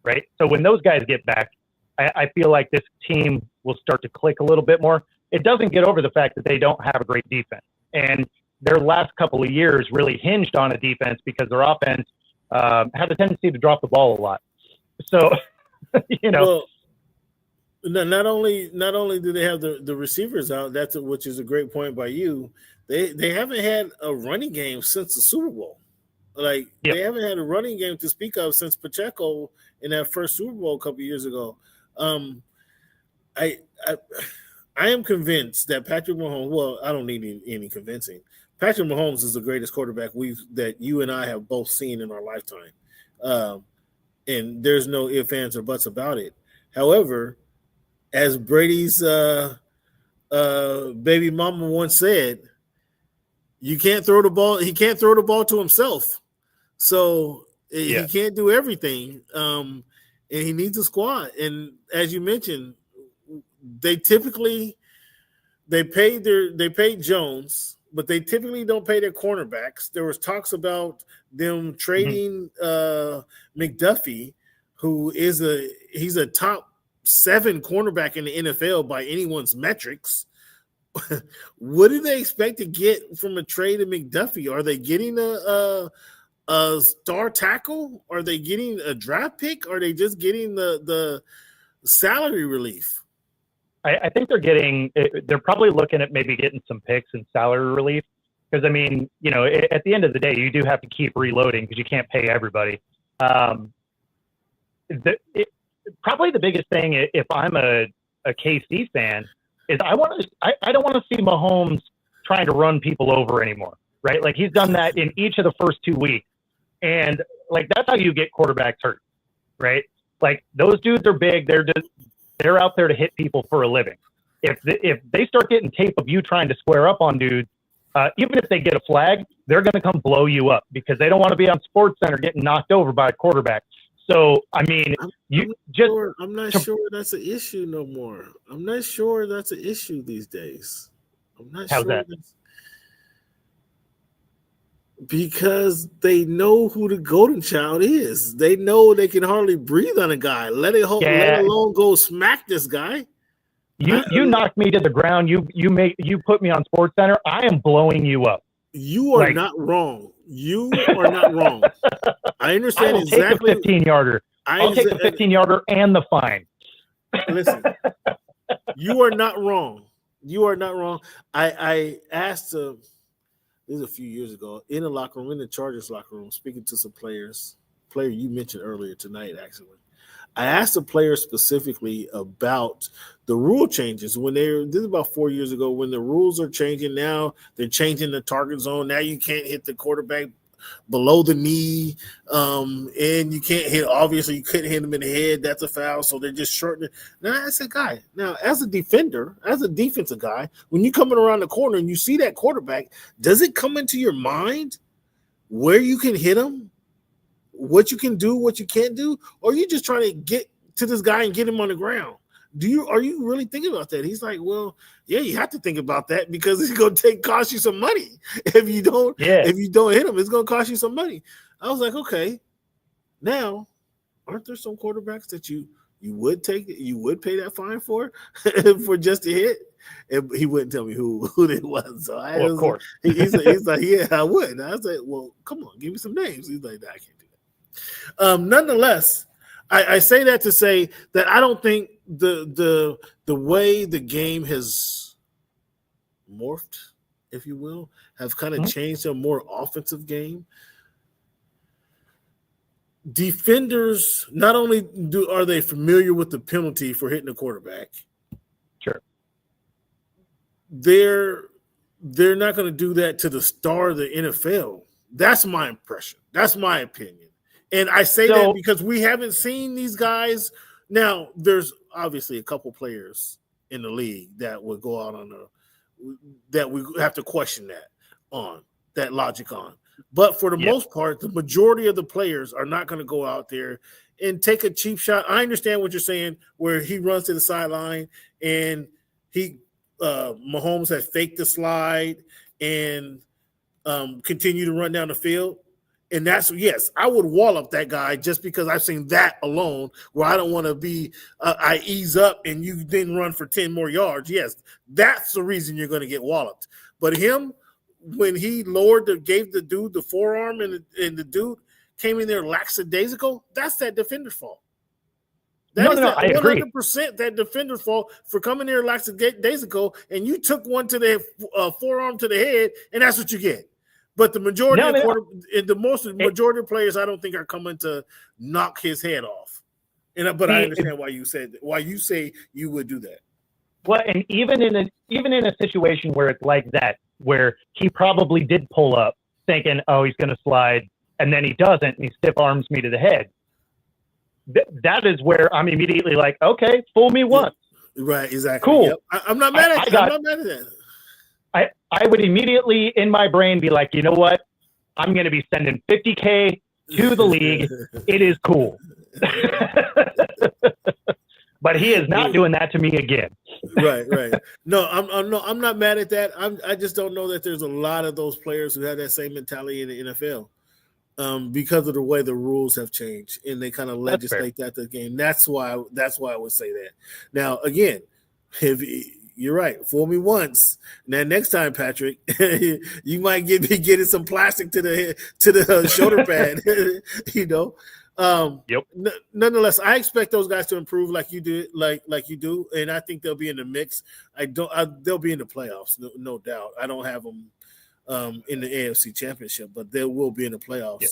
right? So when those guys get back, I feel like this team will start to click a little bit more. It doesn't get over the fact that they don't have a great defense. And their last couple of years really hinged on a defense because their offense had a tendency to drop the ball a lot. So, Well, not only do they have the receivers out, which is a great point by you. They haven't had a running game since the Super Bowl. They haven't had a running game to speak of since Pacheco in that first Super Bowl a couple years ago. I am convinced that Patrick Mahomes. Well, I don't need any convincing. Patrick Mahomes is the greatest quarterback that you and I have both seen in our lifetime, and there's no ifs, ands, or buts about it. However, as Brady's baby mama once said, you can't throw the ball. He can't throw the ball to himself, so he can't do everything. And he needs a squad. And as you mentioned, they paid Jones, but they typically don't pay their cornerbacks. There was talks about them trading McDuffie, who is he's a top 7 cornerback in the NFL by anyone's metrics. What do they expect to get from a trade of McDuffie? Are they getting a star tackle? Are they getting a draft pick? Are they just getting the salary relief. I think they're probably looking at maybe getting some picks and salary relief. Because, I mean, you know, at the end of the day, you do have to keep reloading because you can't pay everybody. Probably the biggest thing, if I'm a KC fan, is I don't want to see Mahomes trying to run people over anymore, right? Like, he's done that in each of the first 2 weeks. And, like, that's how you get quarterbacks hurt, right? Like, those dudes are big. They're out there to hit people for a living. If they start getting tape of you trying to square up on dudes, even if they get a flag, they're going to come blow you up because they don't want to be on SportsCenter getting knocked over by a quarterback. So, I mean, I'm not sure that's an issue no more. I'm not sure that's an issue these days. I'm not How's sure. that? Because they know who the golden child is. They know they can hardly breathe on a guy. Let alone go smack this guy. You knocked me to the ground. You put me on SportsCenter. I am blowing you up. You are not wrong. You are not wrong. I understand exactly. Take the 15-yarder. I'll take the 15-yarder and the fine. Listen, you are not wrong. You are not wrong. I asked this is a few years ago in the locker room, in the Chargers locker room, speaking to some players. Player you mentioned earlier tonight, actually. I asked the players specifically about the rule changes this is about 4 years ago when the rules are changing. Now they're changing the target zone. Now you can't hit the quarterback below the knee, and you can't hit. Obviously, you couldn't hit him in the head. That's a foul. So they're just shortening. Now I said, guy. Now as a defender, as a defensive guy, when you're coming around the corner and you see that quarterback, does it come into your mind where you can hit him? What you can do, what you can't do, or are you just trying to get to this guy and get him on the ground? Are you really thinking about that? He's like, well, yeah, you have to think about that because it's going to cost you some money. If you don't hit him, it's going to cost you some money. I was like, okay, now, aren't there some quarterbacks that you would pay that fine for just a hit? And he wouldn't tell me who it was. So of course, he's like, yeah, I would. And I was like, well, come on, give me some names. He's like, nah, I can't do that. Nonetheless, I say that to say that I don't think the way the game has morphed, if you will, have kind of changed to a more offensive game. Defenders, not only are they familiar with the penalty for hitting a quarterback, sure, they're not going to do that to the star of the NFL. That's my impression. That's my opinion. And I say that because we haven't seen these guys. Now, there's obviously a couple players in the league that would go out that we have to question that logic on. But for the most part, the majority of the players are not going to go out there and take a cheap shot. I understand what you're saying, where he runs to the sideline and Mahomes had faked the slide and continue to run down the field. And yes, I would wall up that guy just because I've seen that alone where I don't want to be, I ease up and you then run for 10 more yards. Yes, that's the reason you're going to get walloped. But him, when he gave the dude the forearm and the dude came in there lackadaisical, that's that defender's fault. That is I agree. 100% that defender's fault for coming there lackadaisical, and you took one to the forearm to the head, and that's what you get. But the majority majority of players, I don't think are coming to knock his head off. But I understand why you say you would do that. Well, and even in a situation where it's like that, where he probably did pull up thinking, oh, he's going to slide, and then he doesn't, and he stiff arms me to the head. That is where I'm immediately like, okay, fool me once. Right, exactly. Cool. Yep. I'm not mad at I'm not mad at that. I would immediately in my brain be like, you know what? I'm going to be sending $50K to the league. It is cool. But he is not doing that to me again. Right. No, I'm not mad at that. I just don't know that there's a lot of those players who have that same mentality in the NFL. Because of the way the rules have changed and they kind of legislate that to the game. That's why I would say that. Now, again, if you're right, fool me once. Now, next time, Patrick, you might be getting some plastic to the shoulder pad, you know. Yep. Nonetheless, I expect those guys to improve like you did, like you do, and I think they'll be in the mix. They'll be in the playoffs, no doubt. I don't have them in the AFC Championship, but they will be in the playoffs. Yep.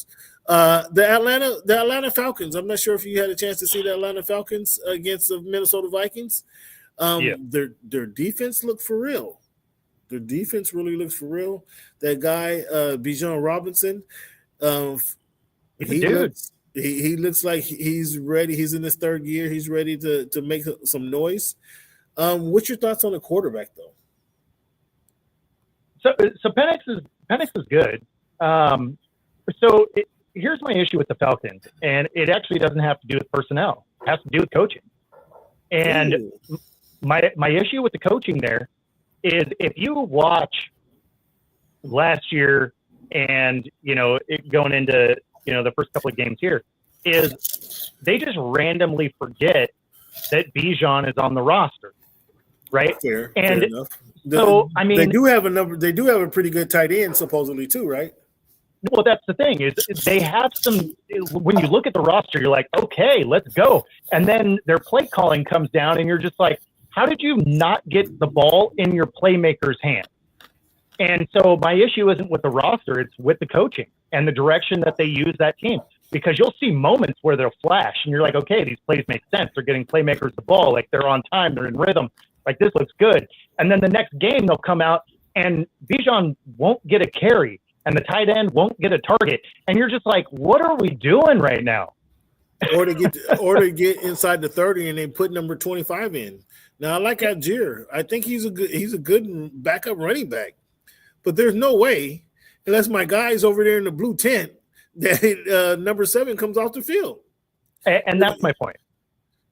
The Atlanta Falcons. I'm not sure if you had a chance to see the Atlanta Falcons against the Minnesota Vikings. Their defense looked for real. Their defense really looks for real. That guy, Bijan Robinson, he looks like he's ready. He's in his third year. He's ready to make some noise. What's your thoughts on the quarterback, though? So Penix is good. Here's my issue with the Falcons, and it actually doesn't have to do with personnel. It has to do with coaching. And my issue with the coaching there is if you watch last year and, going into, the first couple of games here, is they just randomly forget that Bijan is on the roster, right? Fair enough. They do have a pretty good tight end supposedly too, right? Well, that's the thing is they have some. When you look at the roster, you're like, okay, let's go, and then their play calling comes down, and you're just like, how did you not get the ball in your playmaker's hand? And so my issue isn't with the roster; it's with the coaching and the direction that they use that team. Because you'll see moments where they'll flash, and you're like, okay, these plays make sense. They're getting playmakers the ball, like they're on time, they're in rhythm. Like this looks good. And then the next game they'll come out and Bijan won't get a carry and the tight end won't get a target. And you're just like, what are we doing right now? Or to get inside the 30 and they put number 25 in. Now I like Algier. I think he's a good backup running back. But there's no way, unless my guy's over there in the blue tent, that number 7 comes off the field. And that's my point.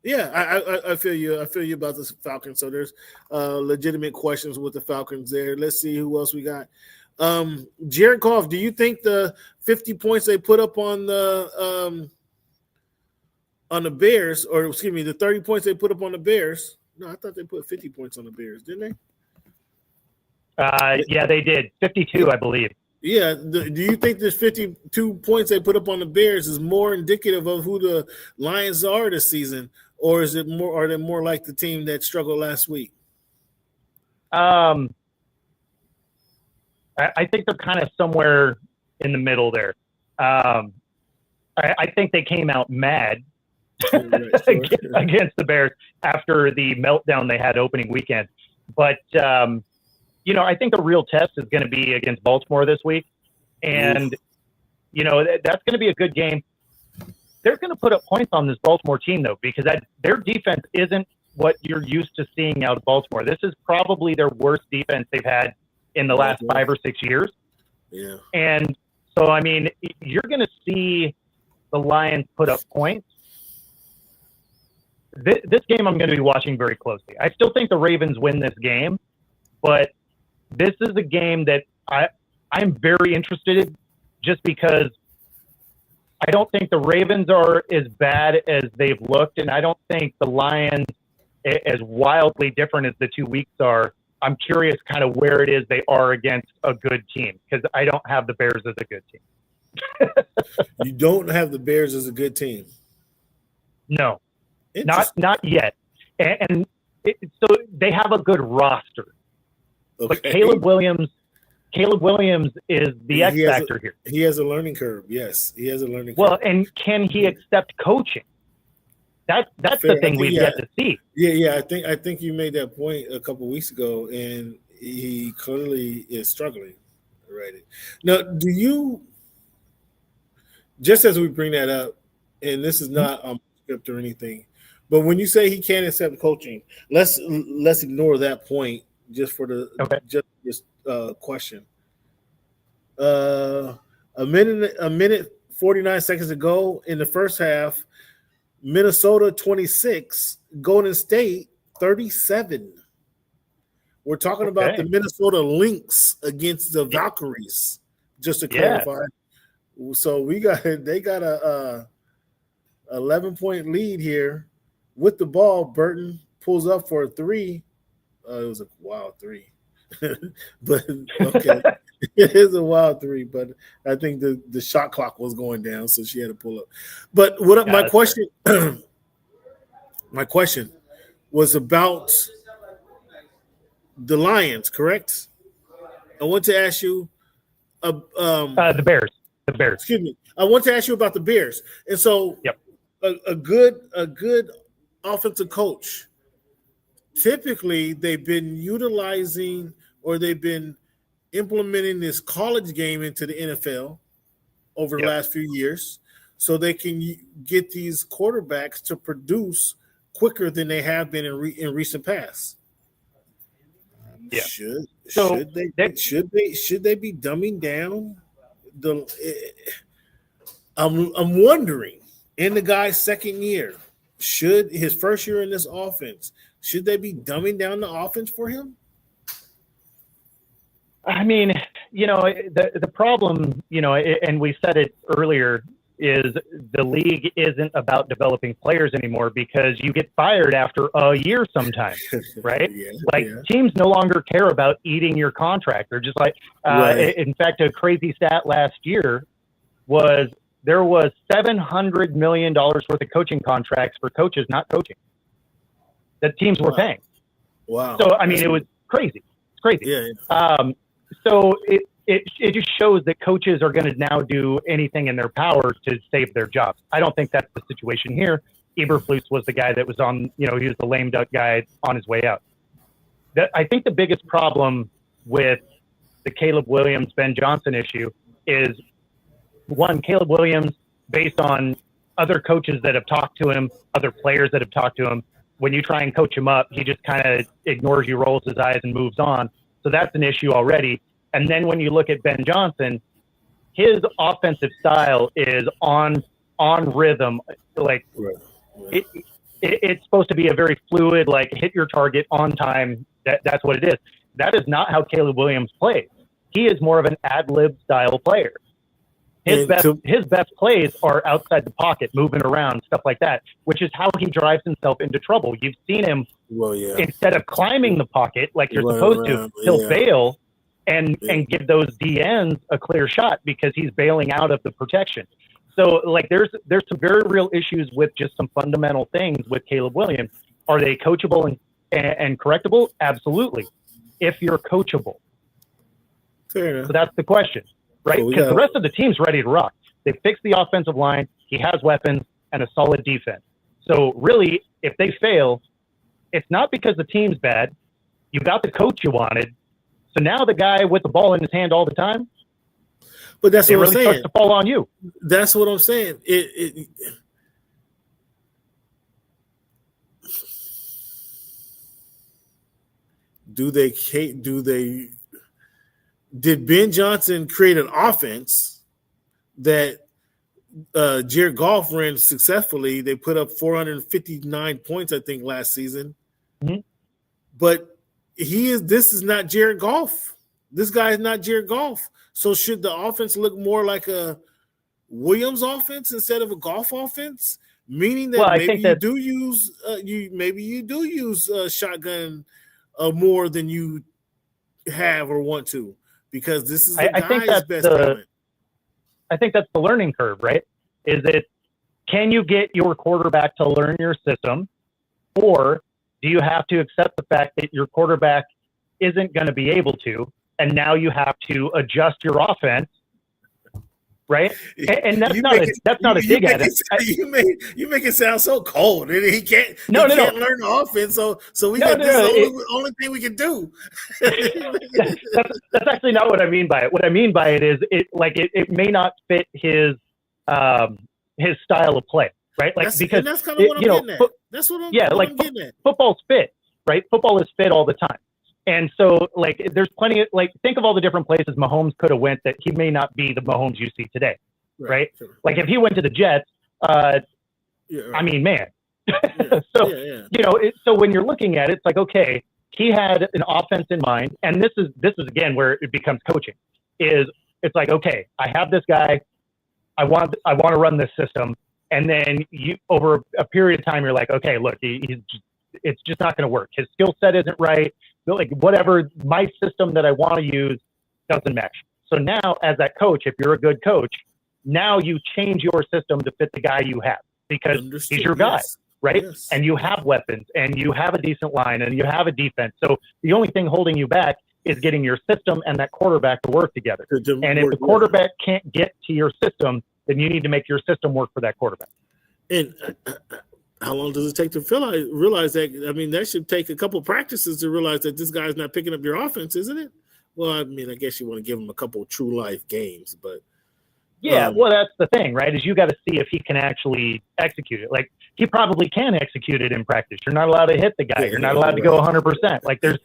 Yeah, I feel you. I feel you about the Falcons. So there's legitimate questions with the Falcons there. Let's see who else we got. Jared Goff, do you think the 50 points they put up on the Bears, or excuse me, the 30 points they put up on the Bears? No, I thought they put 50 points on the Bears, didn't they? Yeah, they did. 52, I believe. Yeah. Do you think this 52 points they put up on the Bears is more indicative of who the Lions are this season, or is it more? Are they more like the team that struggled last week? I think they're kind of somewhere in the middle there. I think they came out mad against the Bears after the meltdown they had opening weekend. But, I think the real test is going to be against Baltimore this week. And, that's going to be a good game. They're going to put up points on this Baltimore team, though, because their defense isn't what you're used to seeing out of Baltimore. This is probably their worst defense they've had in the last 5 or 6 years. Yeah. And so, you're going to see the Lions put up points. This game I'm going to be watching very closely. I still think the Ravens win this game, but this is a game that I'm very interested in just because I don't think the Ravens are as bad as they've looked, and I don't think the Lions, as wildly different as the 2 weeks are, I'm curious kind of where it is they are against a good team, because I don't have the Bears as a good team. You don't have the Bears as a good team? No, not yet. And so they have a good roster. Okay. But Caleb Williams is the X factor here. He has a learning curve. Yes, he has a learning curve. Well, and can he accept coaching? That's the thing we've yet to see. Yeah. I think you made that point a couple weeks ago, and he clearly is struggling. Right now, do you? Just as we bring that up, and this is not on script or anything, but when you say he can't accept coaching, let's ignore that point just for this question. A minute 49 seconds ago in the first half, Minnesota 26, Golden State 37. We're talking about the Minnesota Lynx against the Valkyries, just to clarify. So they got a 11-point lead here with the ball. Burton pulls up for a 3. It was a wild 3. But okay, it is a wild 3. But I think the shot clock was going down, so she had to pull up. But my question, my question was about the Lions, correct? I want to ask you, the Bears. The Bears. Excuse me. I want to ask you about the Bears, and so yep. a good offensive coach. Typically, they've been utilizing or they've been implementing this college game into the NFL over the last few years so they can get these quarterbacks to produce quicker than they have been in recent past. Yeah. Should they be dumbing down I'm wondering, in the guy's second year, should his first year in this offense, should they be dumbing down the offense for him? I mean, the problem, and we said it earlier, is the league isn't about developing players anymore because you get fired after a year sometimes, right? Teams no longer care about eating your contract. They're just like, in fact, a crazy stat last year was there was $700 million worth of coaching contracts for coaches not coaching that teams were paying. Wow. So, I mean, it was crazy. It's crazy. Yeah. So it just shows that coaches are going to now do anything in their power to save their jobs. I don't think that's the situation here. Eberflus was the guy that was on, he was the lame duck guy on his way out. I think the biggest problem with the Caleb Williams, Ben Johnson issue is, one, Caleb Williams, based on other coaches that have talked to him, other players that have talked to him, when you try and coach him up, he just kind of ignores you, rolls his eyes, and moves on. So that's an issue already. And then when you look at Ben Johnson, his offensive style is on rhythm. Like it's supposed to be a very fluid, like hit your target on time. That's what it is. That is not how Caleb Williams plays. He is more of an ad-lib style player. His best plays are outside the pocket, moving around, stuff like that, which is how he drives himself into trouble. You've seen him, instead of climbing the pocket like you're supposed to, he'll bail and give those DNs a clear shot because he's bailing out of the protection. So, like, there's some very real issues with just some fundamental things with Caleb Williams. Are they coachable and correctable? Absolutely, if you're coachable. Fair enough. So that's the question. Right, because the rest of the team's ready to rock. They fixed the offensive line. He has weapons and a solid defense. So really, if they fail, it's not because the team's bad. You got the coach you wanted. So now the guy with the ball in his hand all the time, but that's what really I'm saying. Starts to fall on you. That's what I'm saying. Did Ben Johnson create an offense that Jared Goff ran successfully? They put up 459 points, I think, last season. Mm-hmm. But this is not Jared Goff. This guy is not Jared Goff. So should the offense look more like a Williams offense instead of a Goff offense? Meaning that you do use shotgun more than you have or want to. Because this is the guy's best talent. I think that's the learning curve, right? Is it, can you get your quarterback to learn your system, or do you have to accept the fact that your quarterback isn't going to be able to, and now you have to adjust your offense, right? And that's not a dig at it. You make it sound so cold. He can't learn the offense. So we got the only thing we can do. That's actually not what I mean by it. What I mean by it is it may not fit his style of play, right? Like, because that's kind of what I'm getting at. That's what I'm getting at. Football's fit, right? Football is fit all the time. And so, like, there's plenty of, like, think of all the different places Mahomes could have went that he may not be the Mahomes you see today, right? Sure. Like, if he went to the Jets, I mean, man. So when you're looking at it, it's like, okay, he had an offense in mind, and this is again where it becomes coaching. It's like, okay, I have this guy, I want to run this system, and then you, over a period of time, you're like, okay, look, it's just not going to work. His skill set isn't right. like whatever my system that I want to use doesn't mesh. So now as that coach, if you're a good coach, now you change your system to fit the guy you have because he's your guy, right? Yes. And you have weapons and you have a decent line and you have a defense. So the only thing holding you back is getting your system and that quarterback to work together. And if the quarterback can't get to your system, then you need to make your system work for that quarterback. And how long does it take to realize that? I mean, that should take a couple of practices to realize that this guy's not picking up your offense, isn't it? Well, I mean, I guess you want to give him a couple of true life games, but yeah, well, that's the thing, right? Is you got to see if he can actually execute it. Like he probably can execute it in practice. You're not allowed to hit the guy. You're not allowed to go 100%. Like there's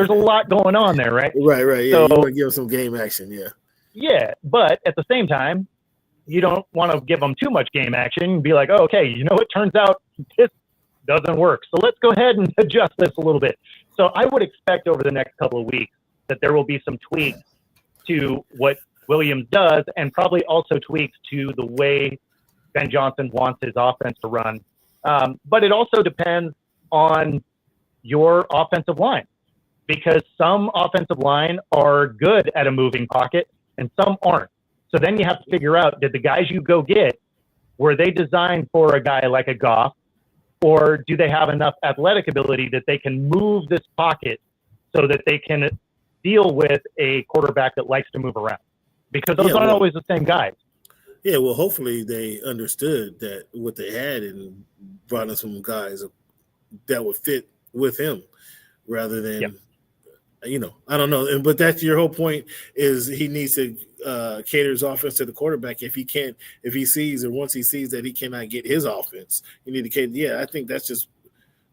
a lot going on there, right? Right. Yeah, so, you want to give him some game action, yeah. Yeah, but at the same time, you don't want to give them too much game action and be like, oh, okay, it turns out this doesn't work. So let's go ahead and adjust this a little bit. So I would expect over the next couple of weeks that there will be some tweaks to what Williams does and probably also tweaks to the way Ben Johnson wants his offense to run. But it also depends on your offensive line because some offensive line are good at a moving pocket and some aren't. So then you have to figure out, did the guys you go get, were they designed for a guy like a Goff, or do they have enough athletic ability that they can move this pocket so that they can deal with a quarterback that likes to move around? Because those aren't always the same guys. Yeah, well, hopefully they understood that what they had and brought in some guys that would fit with him rather than, I don't know. But that's your whole point is he needs to cater his offense to the quarterback. If he sees that he cannot get his offense, you need to cater. Yeah, I think that's just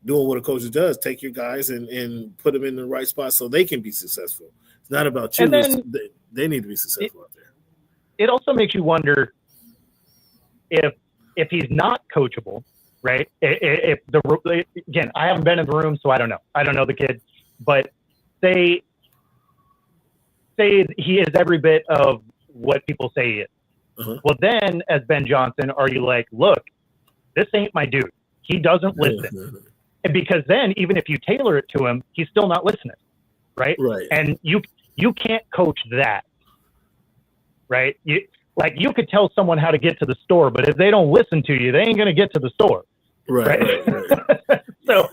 doing what a coach does. Take your guys and put them in the right spot so they can be successful. It's not about you. They need to be successful out there. It also makes you wonder if he's not coachable, right? Again, I haven't been in the room, so I don't know. I don't know the kid, but say he is every bit of what people say he is. Uh-huh. Well, then as Ben Johnson, are you like, look, this ain't my dude. He doesn't listen. And because then even if you tailor it to him, he's still not listening, right? Right. And you can't coach that, right? You could tell someone how to get to the store, but if they don't listen to you, they ain't going to get to the store. Right. So,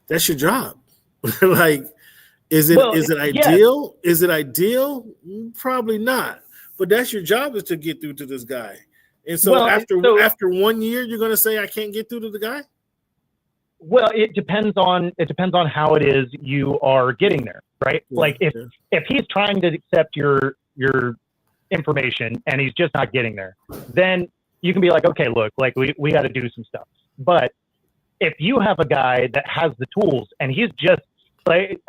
that's your job. Like, is it ideal? Yes. Is it ideal? Probably not. But that's your job is to get through to this guy. And so after 1 year, you're going to say I can't get through to the guy? Well, it depends on how it is you are getting there, right? Yeah, like if he's trying to accept your information and he's just not getting there, then you can be like, okay, look, like we got to do some stuff. But if you have a guy that has the tools and he's just like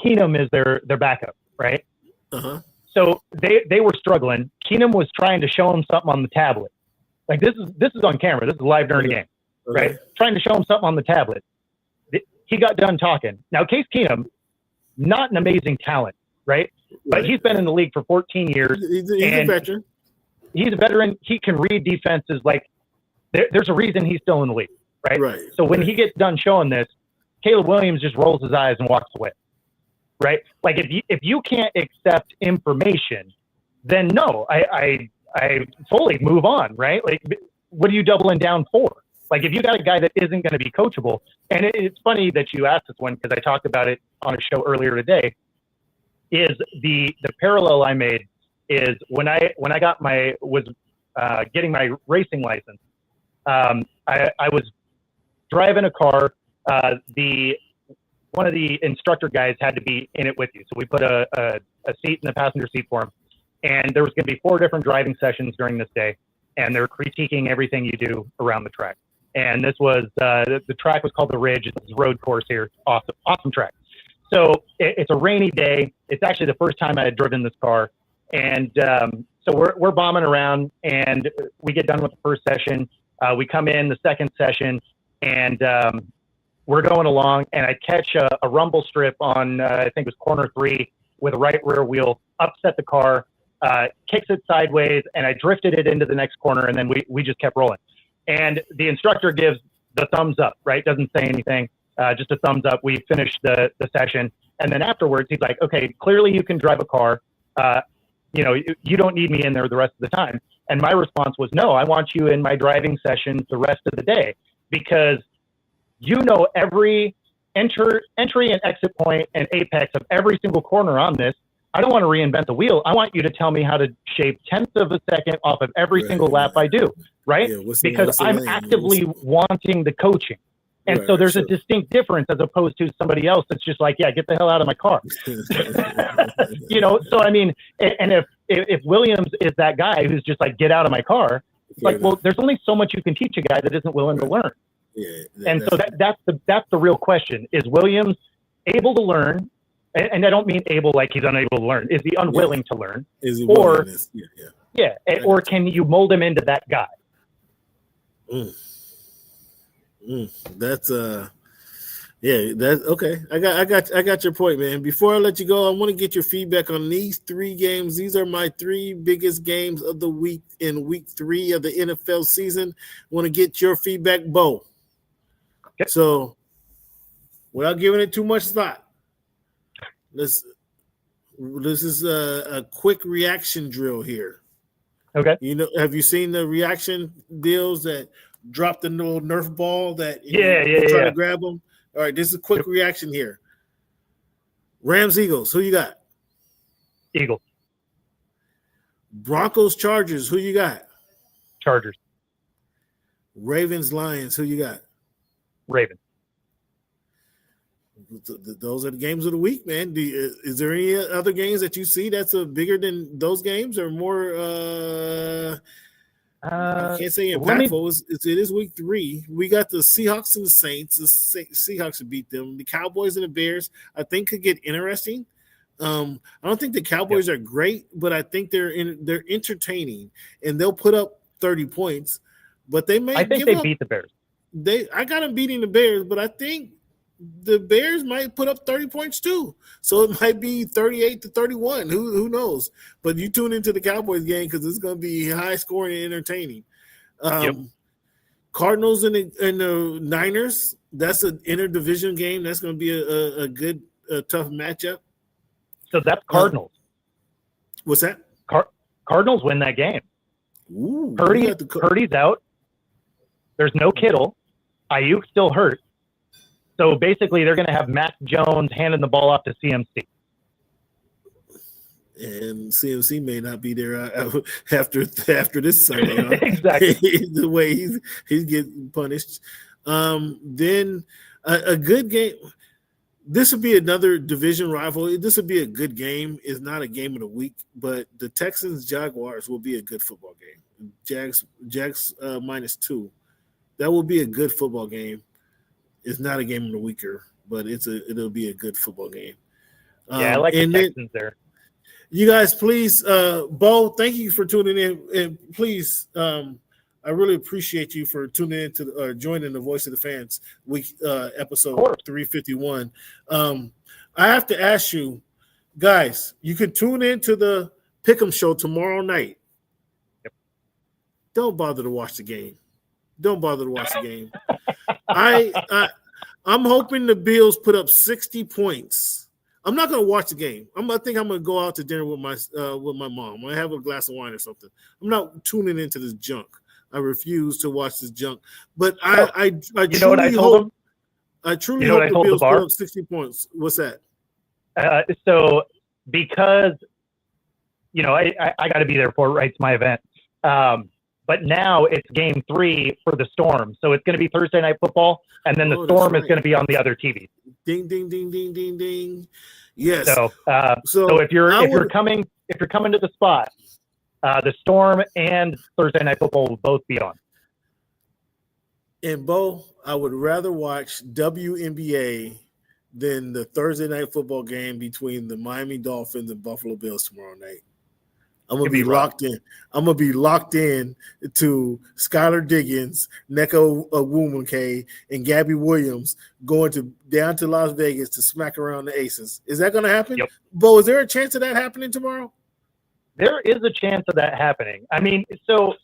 Keenum is their backup, right? Uh-huh. So they were struggling. Keenum was trying to show him something on the tablet. Like this is on camera. This is live during the game. Okay. Right? Trying to show him something on the tablet. He got done talking. Now, Case Keenum, not an amazing talent, right? But he's been in the league for 14 years. He's a veteran. He's a veteran. He can read defenses. Like, there's a reason he's still in the league, right? Right. So when he gets done showing this, Caleb Williams just rolls his eyes and walks away, right? Like, if you can't accept information, then no, I fully move on, right? Like, what are you doubling down for? Like, if you got a guy that isn't going to be coachable, and it's funny that you asked this one because I talked about it on a show earlier today, is the parallel I made is when I was getting my racing license, I was driving a car. One of the instructor guys had to be in it with you. So we put a seat in the passenger seat for him. And there was going to be 4 different driving sessions during this day. And they're critiquing everything you do around the track. And this was, the track was called The Ridge. It's a road course here. Awesome track. So it's a rainy day. It's actually the first time I had driven this car. And so we're bombing around and we get done with the first session. We come in the second session and we're going along and I catch a rumble strip on, I think it was corner 3 with a right rear wheel, upset the car, kicks it sideways, and I drifted it into the next corner and then we just kept rolling. And the instructor gives the thumbs up, right? Doesn't say anything, just a thumbs up. We finished the session. And then afterwards, he's like, okay, clearly you can drive a car. You don't need me in there the rest of the time. And my response was, no, I want you in my driving sessions the rest of the day, because you know every entry and exit point and apex of every single corner on this. I don't want to reinvent the wheel. I want you to tell me how to shave tenths of a second off of every single lap I do, right? Yeah, because I'm actively wanting the coaching. And so there's a distinct difference as opposed to somebody else that's just like, yeah, get the hell out of my car. So I mean, and if Williams is that guy who's just like, get out of my car, it's like, well, there's only so much you can teach a guy that isn't willing to learn. Yeah, and so that's the real question. Is Williams able to learn? And I don't mean able like he's unable to learn. Is he unwilling to learn? Is he or or can you mold him into that guy? That's that's okay. I got your point, man. Before I let you go, I want to get your feedback on these 3 games. These are my 3 biggest games of the week in week 3 of the NFL season. I want to get your feedback, Bo. Okay. So without giving it too much thought, this is a quick reaction drill here. Okay. Have you seen the reaction deals that drop the little Nerf ball that try to grab them? All right, this is a quick reaction here. Rams, Eagles, who you got? Eagles. Broncos, Chargers, who you got? Chargers. Ravens, Lions, who you got? Ravens. Those are the games of the week, man. Is there any other games that you see that's bigger than those games or more? I can't say impactful. It is week 3. We got the Seahawks and the Saints. The Seahawks should beat them. The Cowboys and the Bears, I think, could get interesting. I don't think the Cowboys are great, but I think they're entertaining, and they'll put up 30 points. But they may. I think they beat the Bears. I got them beating the Bears, but I think the Bears might put up 30 points too. So it might be 38-31. Who knows? But you tune into the Cowboys game because it's going to be high scoring and entertaining. Cardinals and the Niners, that's an interdivision game. That's going to be a good, tough matchup. So that's Cardinals. What's that? Cardinals win that game. Ooh, Purdy's out. There's no Kittle. Ayuk's still hurt. So basically, they're going to have Mac Jones handing the ball off to CMC. And CMC may not be there after this Sunday. Huh? Exactly. The way he's getting punished. Then a good game. This would be another division rival. This would be a good game. It's not a game of the week, but the Texans-Jaguars will be a good football game. Jags -2. That will be a good football game. It's not a game of the weeker, but it'll be a good football game. I like the Texans there. You guys, please, Bo, thank you for tuning in, and please, I really appreciate you for tuning in to joining the Voice of the Fans week episode 351. I have to ask you, guys, you can tune in to the Pick'em show tomorrow night. Yep. Don't bother to watch the game. I'm hoping the Bills put up 60 points. I'm not going to watch the game. I think I'm going to go out to dinner with my mom. I'm going to have a glass of wine or something. I'm not tuning into this junk. I refuse to watch this junk. But I truly hope the Bills put up 60 points. What's that? So because I got to be there for it, right? It's my event. But now it's game 3 for the Storm. So it's going to be Thursday Night Football, and then the Storm is going to be on the other TV. Ding, ding, ding, ding, ding, ding. Yes. So if you're coming to the spot, the Storm and Thursday Night Football will both be on. And Bo, I would rather watch WNBA than the Thursday Night Football game between the Miami Dolphins and Buffalo Bills tomorrow night. I'm gonna be locked in. I'm gonna be locked in to Skylar Diggins, Neko Nwumike, and Gabby Williams going down to Las Vegas to smack around the Aces. Is that gonna happen? Yep. Bo, is there a chance of that happening tomorrow? There is a chance of that happening. I mean, so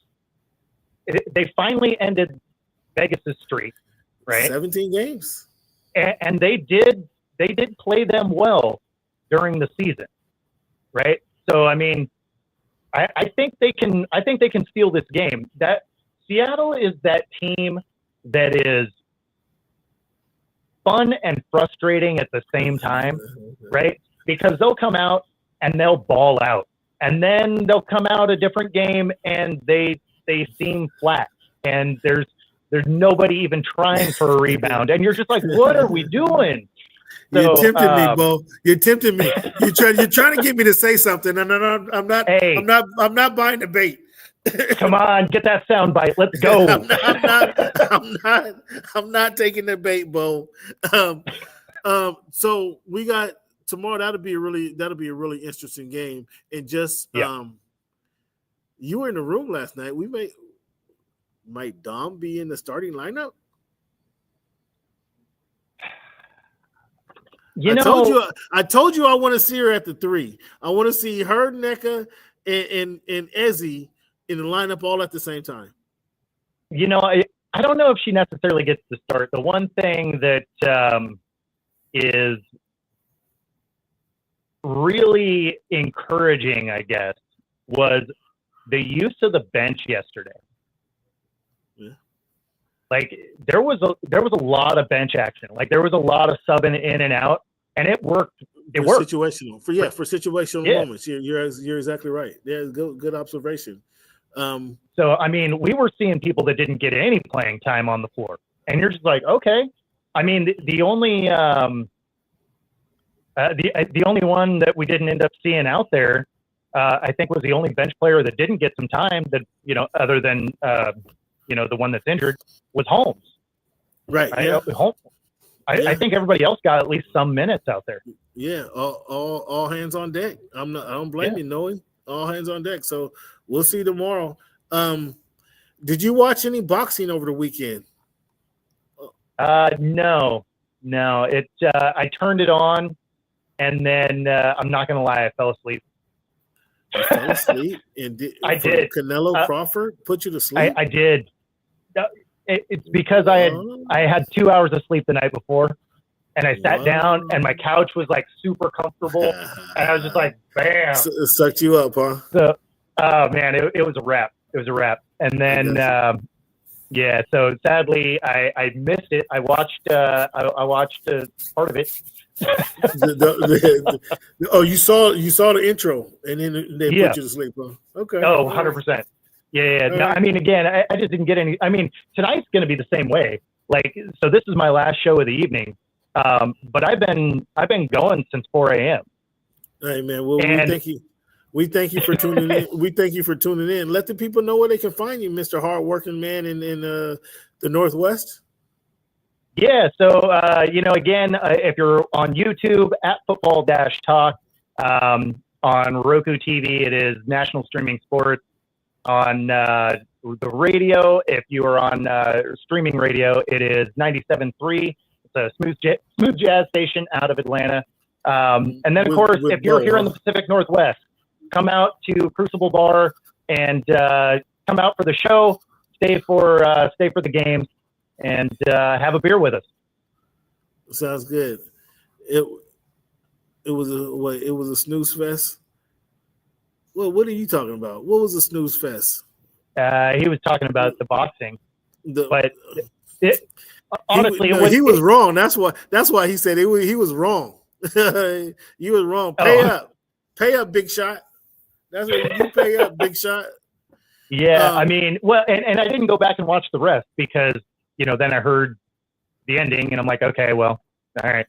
they finally ended Vegas's streak, right? 17 games. And they did play them well during the season, right? So I mean, I think they can steal this game. That Seattle is that team that is fun and frustrating at the same time, right? Because they'll come out and they'll ball out, and then they'll come out a different game and they seem flat, and there's nobody even trying for a rebound, and you're just like, what are we doing? So, you tempted me, Bo. You tempted me. You're trying to get me to say something. No, I'm not. Hey, I'm not buying the bait. Come on, get that sound bite. Let's go. I'm not taking the bait, Bo. So we got tomorrow. That'll be a really interesting game. And just you were in the room last night. Might Dom be in the starting lineup? I told you I want to see her at the 3. I want to see her, Nneka, and Ezzy in the lineup all at the same time. I don't know if she necessarily gets to start. The one thing that is really encouraging, I guess, was the use of the bench yesterday. Yeah. Like there was a lot of bench action. Like there was a lot of subbing in and out, and it worked. It worked. Situational for situational moments. You're exactly right. Yeah, good observation. So I mean, we were seeing people that didn't get any playing time on the floor, and you're just like, okay. I mean, the only one that we didn't end up seeing out there, I think, was the only bench player that didn't get some time. That other than the one that's injured, was Holmes. Right. I think everybody else got at least some minutes out there. Yeah. All hands on deck. I don't blame you, Noe. All hands on deck. So we'll see tomorrow. Did you watch any boxing over the weekend? No. I turned it on, and then I'm not gonna lie, I fell asleep. You fell asleep, and I did. Canelo Crawford put you to sleep. I did. It's because I had 2 hours of sleep the night before, and I sat down, and my couch was like super comfortable, and I was just like, bam. It sucked you up, huh? So, oh man, it was a wrap. It was a wrap. And then, so sadly, I missed it. I watched part of it. You saw the intro, and then they put you to sleep, huh? Okay. Oh, 100%. Yeah. No, I mean, again, I just didn't get any. I mean, tonight's going to be the same way. Like, so this is my last show of the evening. But I've been going since 4 a.m. Hey man, well, we thank you for tuning in. We thank you for tuning in. Let the people know where they can find you, Mr. Hardworking Man in the Northwest. Yeah, so again, if you're on YouTube at Football-Talk, on Roku TV, it is National Streaming Sports. On the radio, if you are on streaming radio, it is 97.3. It's a smooth jazz station out of Atlanta. And then, of course, if you're here in the Pacific Northwest, come out to Crucible Bar and come out for the show. Stay for the games and have a beer with us. Sounds good. It was a snooze fest. Well, what are you talking about? What was a snooze fest? He was talking about the boxing, but honestly, he was wrong. That's why he said he was wrong. You was wrong. Pay up, Big Shot. That's what you pay up, Big Shot. Yeah, I mean, well, and I didn't go back and watch the rest because then I heard the ending and I'm like, okay, well, all right.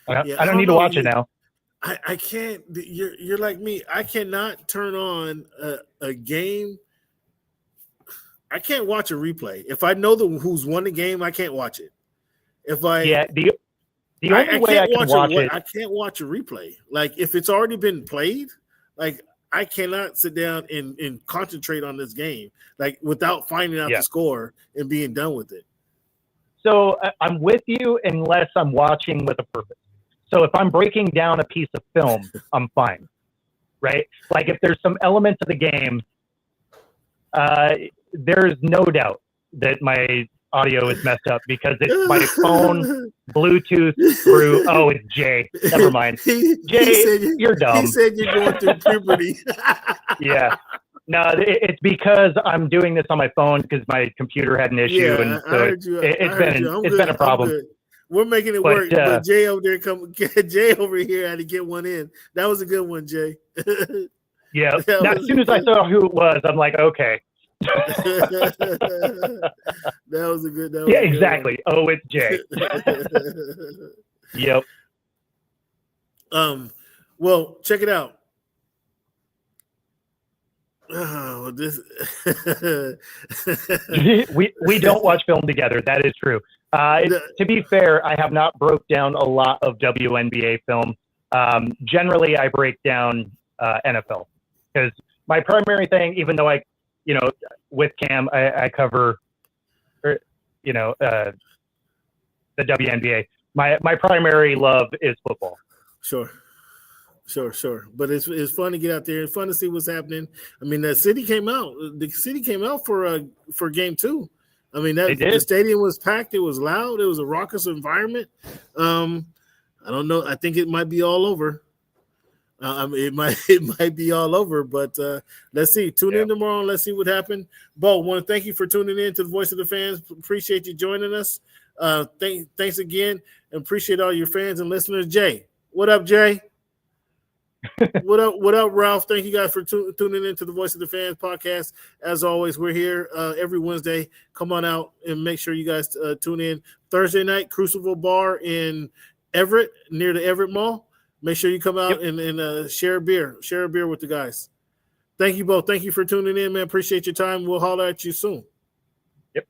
I don't need to watch it now. I can't. You're like me. I cannot turn on a game. I can't watch a replay. If I know who's won the game, I can't watch it. The only way I can watch it, I can't watch a replay. Like if it's already been played, like I cannot sit down and concentrate on this game, like without finding out the score and being done with it. So I'm with you unless I'm watching with a purpose. So if I'm breaking down a piece of film, I'm fine, right? Like if there's some elements of the game, there's no doubt that my audio is messed up because it's my phone Bluetooth through. Oh, it's Jay. Never mind. Jay, you're dumb. He said you're going through puberty. Yeah. No, it's because I'm doing this on my phone because my computer had an issue, and so it's been a problem. We're making it work, but Jay over there Jay over here had to get one in. That was a good one, Jay. Yeah. Now, as soon as I saw who it was, I'm like, okay. That was a good. Yeah, exactly. Oh, it's Jay. Yep. Well, check it out. Oh, this we don't watch film together. That is true. To be fair, I have not broke down a lot of WNBA film. Generally, I break down NFL because my primary thing, even though with Cam, I cover, the WNBA. My primary love is football. Sure. But it's fun to get out there and fun to see what's happening. I mean, the city came out. The city came out for game 2. I mean, the stadium was packed. It was loud. It was a raucous environment. I don't know. I think it might be all over. It might be all over, but let's see. Tune in tomorrow and let's see what happened. Bo, want to thank you for tuning in to the Voice of the Fans. Appreciate you joining us. Thanks again, and appreciate all your fans and listeners. Jay, what up, Jay? What up, Ralph? Thank you guys for tuning in to the Voice of the Fans podcast. As always, we're here every Wednesday. Come on out and make sure you guys tune in. Thursday night, Crucible Bar in Everett, near the Everett Mall. Make sure you come out and share a beer with the guys. Thank you both. Thank you for tuning in, man. Appreciate your time. We'll holler at you soon. Yep.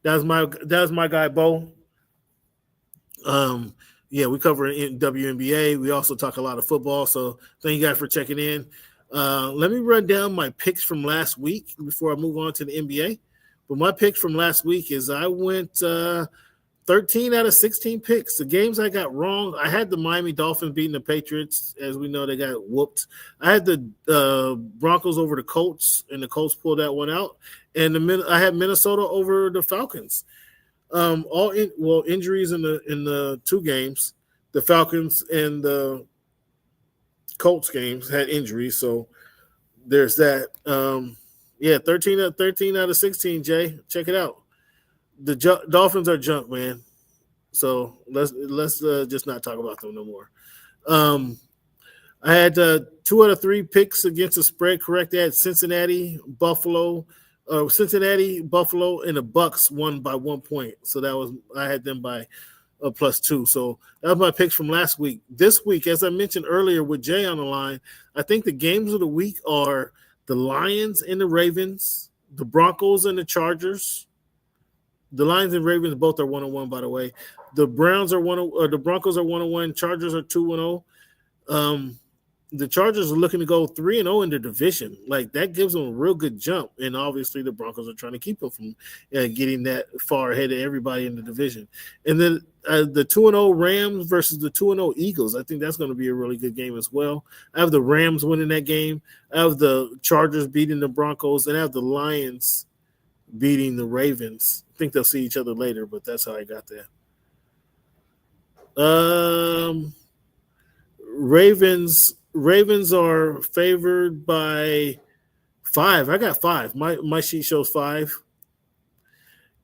That was my guy, Bo. Yeah, we cover in WNBA. We also talk a lot of football. So thank you guys for checking in. Let me run down my picks from last week before I move on to the NBA. But my picks from last week is I went 13 out of 16 picks. The games I got wrong, I had the Miami Dolphins beating the Patriots. As we know, they got whooped. I had the Broncos over the Colts, and the Colts pulled that one out. And I had Minnesota over the Falcons. Injuries in the 2 games. The Falcons and the Colts games had injuries, so there's that. 13 out of 16. Jay, check it out. The Dolphins are junk, man. So let's just not talk about them no more. I had 2 out of 3 picks against the spread correct. I had Cincinnati, Buffalo, and the Bucks won by 1 point. So I had them by +2. So that was my picks from last week. This week, as I mentioned earlier with Jay on the line, I think the games of the week are the Lions and the Ravens, the Broncos and the Chargers. The Lions and Ravens both are 1-1, by the way. The Browns are the Broncos are 1-1. Chargers are 2-0. The Chargers are looking to go 3-0 in their division. Like, that gives them a real good jump. And obviously the Broncos are trying to keep them from getting that far ahead of everybody in the division. And then the 2-0 Rams versus the 2-0 Eagles. I think that's going to be a really good game as well. I have the Rams winning that game. I have the Chargers beating the Broncos. And I have the Lions beating the Ravens. I think they'll see each other later, but that's how I got that. Ravens are favored by 5. I got 5. My sheet shows 5.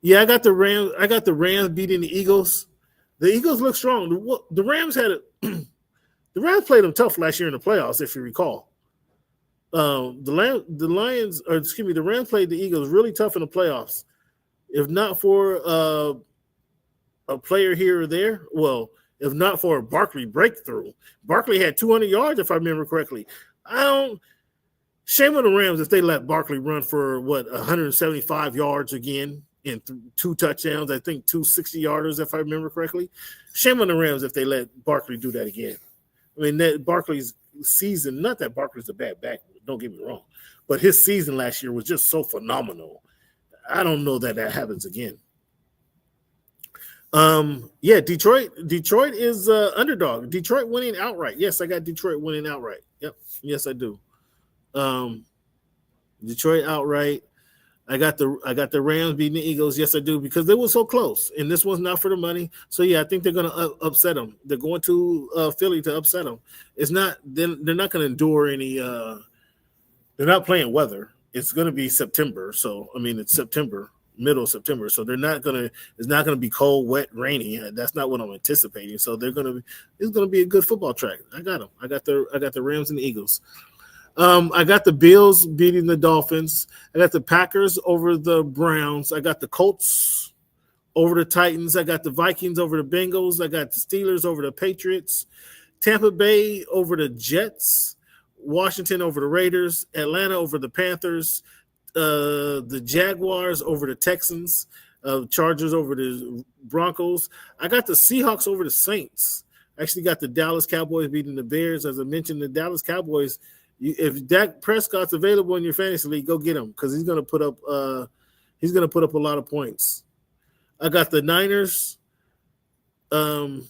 Yeah, I got the Rams beating the Eagles. The Eagles look strong. The Rams the Rams played them tough last year in the playoffs, if you recall. The Rams played the Eagles really tough in the playoffs. If not for a player here or there, if not for a Barkley breakthrough. Barkley had 200 yards, if I remember correctly. Shame on the Rams if they let Barkley run for 175 yards again and 2 touchdowns. I think 2 60-yarders, if I remember correctly. Shame on the Rams if they let Barkley do that again. I mean, that Barkley's season, not that Barkley's a bad back, don't get me wrong, but his season last year was just so phenomenal. I don't know that happens again. Detroit is underdog. Detroit winning outright. Yes, I got Detroit winning outright. Yep. Yes, I do. Detroit outright. I got the Rams beating the Eagles. Yes, I do, because they were so close, and this one's not for the money. So yeah, I think they're going to upset them. They're going to Philly to upset them. It's not they're not going to endure any. They're not playing weather. It's going to be September. So I mean, it's September, middle of September. So they're not going to. It's not going to be cold, wet, rainy. That's not what I'm anticipating. So they're going to. It's going to be a good football track. I got them. I got the Rams and the Eagles. I got the Bills beating the Dolphins. I got the Packers over the Browns. I got the Colts over the Titans. I got the Vikings over the Bengals. I got the Steelers over the Patriots. Tampa Bay over the Jets. Washington over the Raiders. Atlanta over the Panthers. The Jaguars over the Texans. Chargers over the Broncos. I got the Seahawks over the Saints. I actually got the Dallas Cowboys beating the Bears. As I mentioned, the Dallas Cowboys – if Dak Prescott's available in your fantasy league, go get him because he's gonna put up a lot of points. I got the Niners. I'm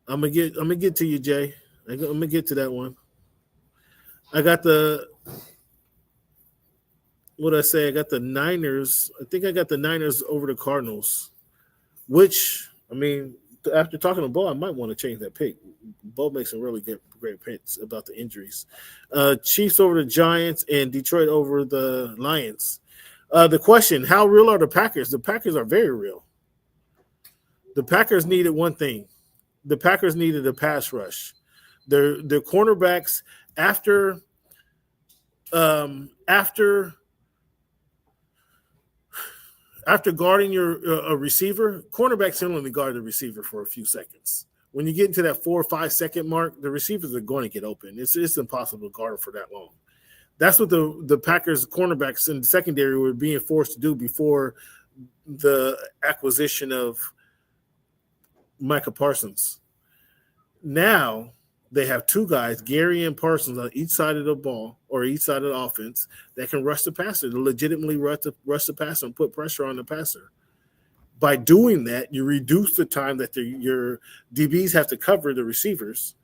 gonna get to you, Jay. I'm gonna get to that one. I got I got the Niners. I think I got the Niners over the Cardinals, which I mean, after talking to Bo, I might want to change that pick. Bo makes some really great picks about the injuries. Chiefs over the Giants and Detroit over the Lions. The question, how real are the Packers? The Packers are very real. The Packers needed one thing. The Packers needed a pass rush. Their cornerbacks after guarding a receiver, cornerbacks can only guard the receiver for a few seconds. When you get into that 4 or 5 second mark, the receivers are going to get open. It's impossible to guard for that long. That's what the Packers cornerbacks in the secondary were being forced to do before the acquisition of Micah Parsons. Now they have two guys, Gary and Parsons, on each side of the ball or each side of the offense that can rush the passer, to legitimately rush the passer and put pressure on the passer. By doing that, you reduce the time that your DBs have to cover the receivers,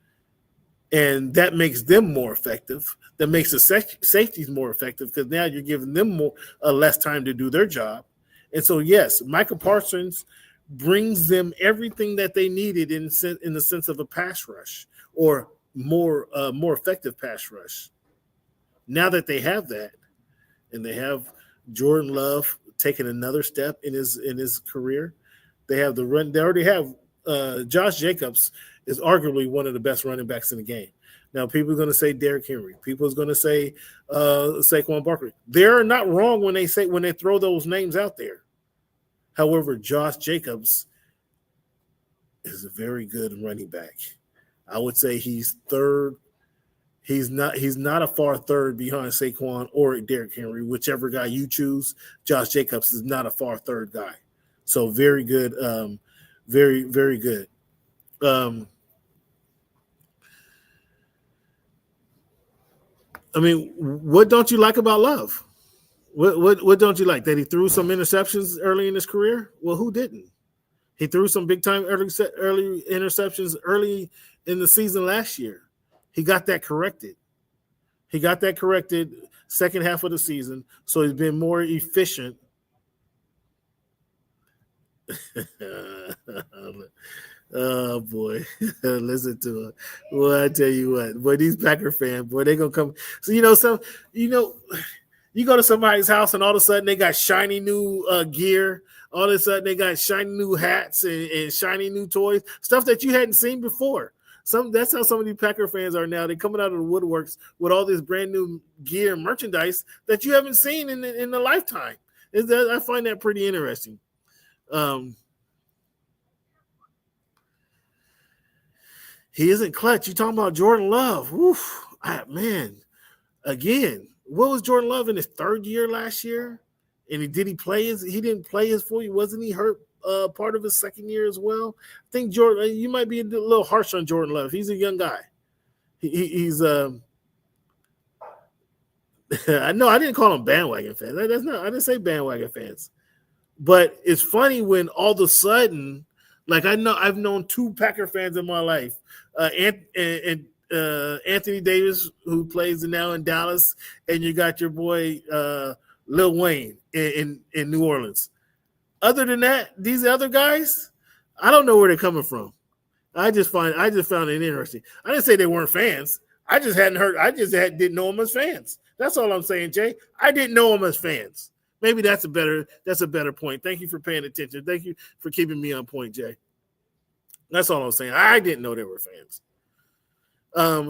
and that makes them more effective. That makes the safeties more effective because now you're giving them less time to do their job. And so, yes, Michael Parsons brings them everything that they needed in the sense of a pass rush or more effective pass rush. Now that they have that, and they have Jordan Love taking another step in his career, they have the run. They already have Josh Jacobs is arguably one of the best running backs in the game. Now, people are going to say Derrick Henry. People are going to say Saquon Barkley. They're not wrong when they throw those names out there. However, Josh Jacobs is a very good running back. I would say he's third. He's not a far third behind Saquon or Derrick Henry, whichever guy you choose. Josh Jacobs is not a far third guy. So very good, very, very good. I mean, what don't you like about Love? What don't you like? That he threw some interceptions early in his career? Well, who didn't? He threw some big time early interceptions early in the season last year. He got that corrected. Second half of the season, so he's been more efficient. Oh boy, listen to it. Well, I tell you what, boy, these Packer fans, boy, they gonna come. So you go to somebody's house and all of a sudden they got shiny new gear. All of a sudden they got shiny new hats and shiny new toys, stuff that you hadn't seen before. That's how some of these Packer fans are now. They're coming out of the woodworks with all this brand new gear and merchandise that you haven't seen in a lifetime. I find that pretty interesting. He isn't clutch. You talking about Jordan Love? Oof, man. Again, what was Jordan Love in his third year last year? And he didn't play his full year. Wasn't he hurt part of his second year as well? I think Jordan, you might be a little harsh on Jordan Love. He's a young guy. He's I know I didn't call him bandwagon fans. I didn't say bandwagon fans. But it's funny when all of a sudden, like I've known two Packer fans in my life, and Anthony Davis, who plays now in Dallas, and you got your boy Lil Wayne in New Orleans. Other than that, these other guys, I don't know where they're coming from. I just found it interesting. I didn't say they weren't fans. I just hadn't heard. Didn't know them as fans. That's all I'm saying, Jay. I didn't know them as fans. Maybe that's a better point. Thank you for paying attention. Thank you for keeping me on point, Jay. That's all I'm saying. I didn't know they were fans.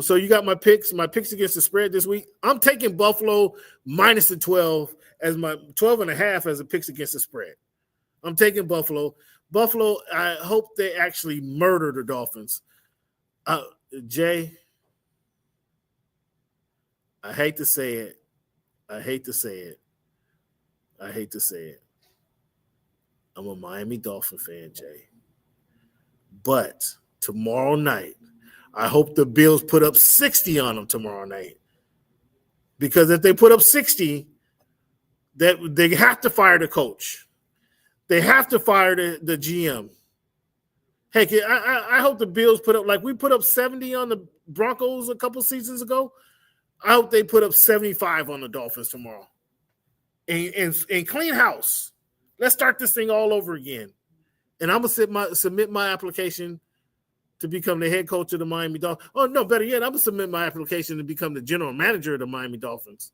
So you got my picks against the spread this week. I'm taking Buffalo minus the 12 as my 12.5 as a picks against the spread. I'm taking Buffalo. Buffalo, I hope they actually murder the Dolphins. Jay, I hate to say it. I'm a Miami Dolphin fan, Jay. But tomorrow night, I hope the Bills put up 60 on them tomorrow night. Because if they put up 60, that they have to fire the coach. They have to fire the GM. Heck, I hope the Bills put up, like we put up 70 on the Broncos a couple seasons ago. I hope they put up 75 on the Dolphins tomorrow. And clean house. Let's start this thing all over again. And I'm going to submit my application to become the head coach of the Miami Dolphins. Oh, no, better yet, I'm going to submit my application to become the general manager of the Miami Dolphins.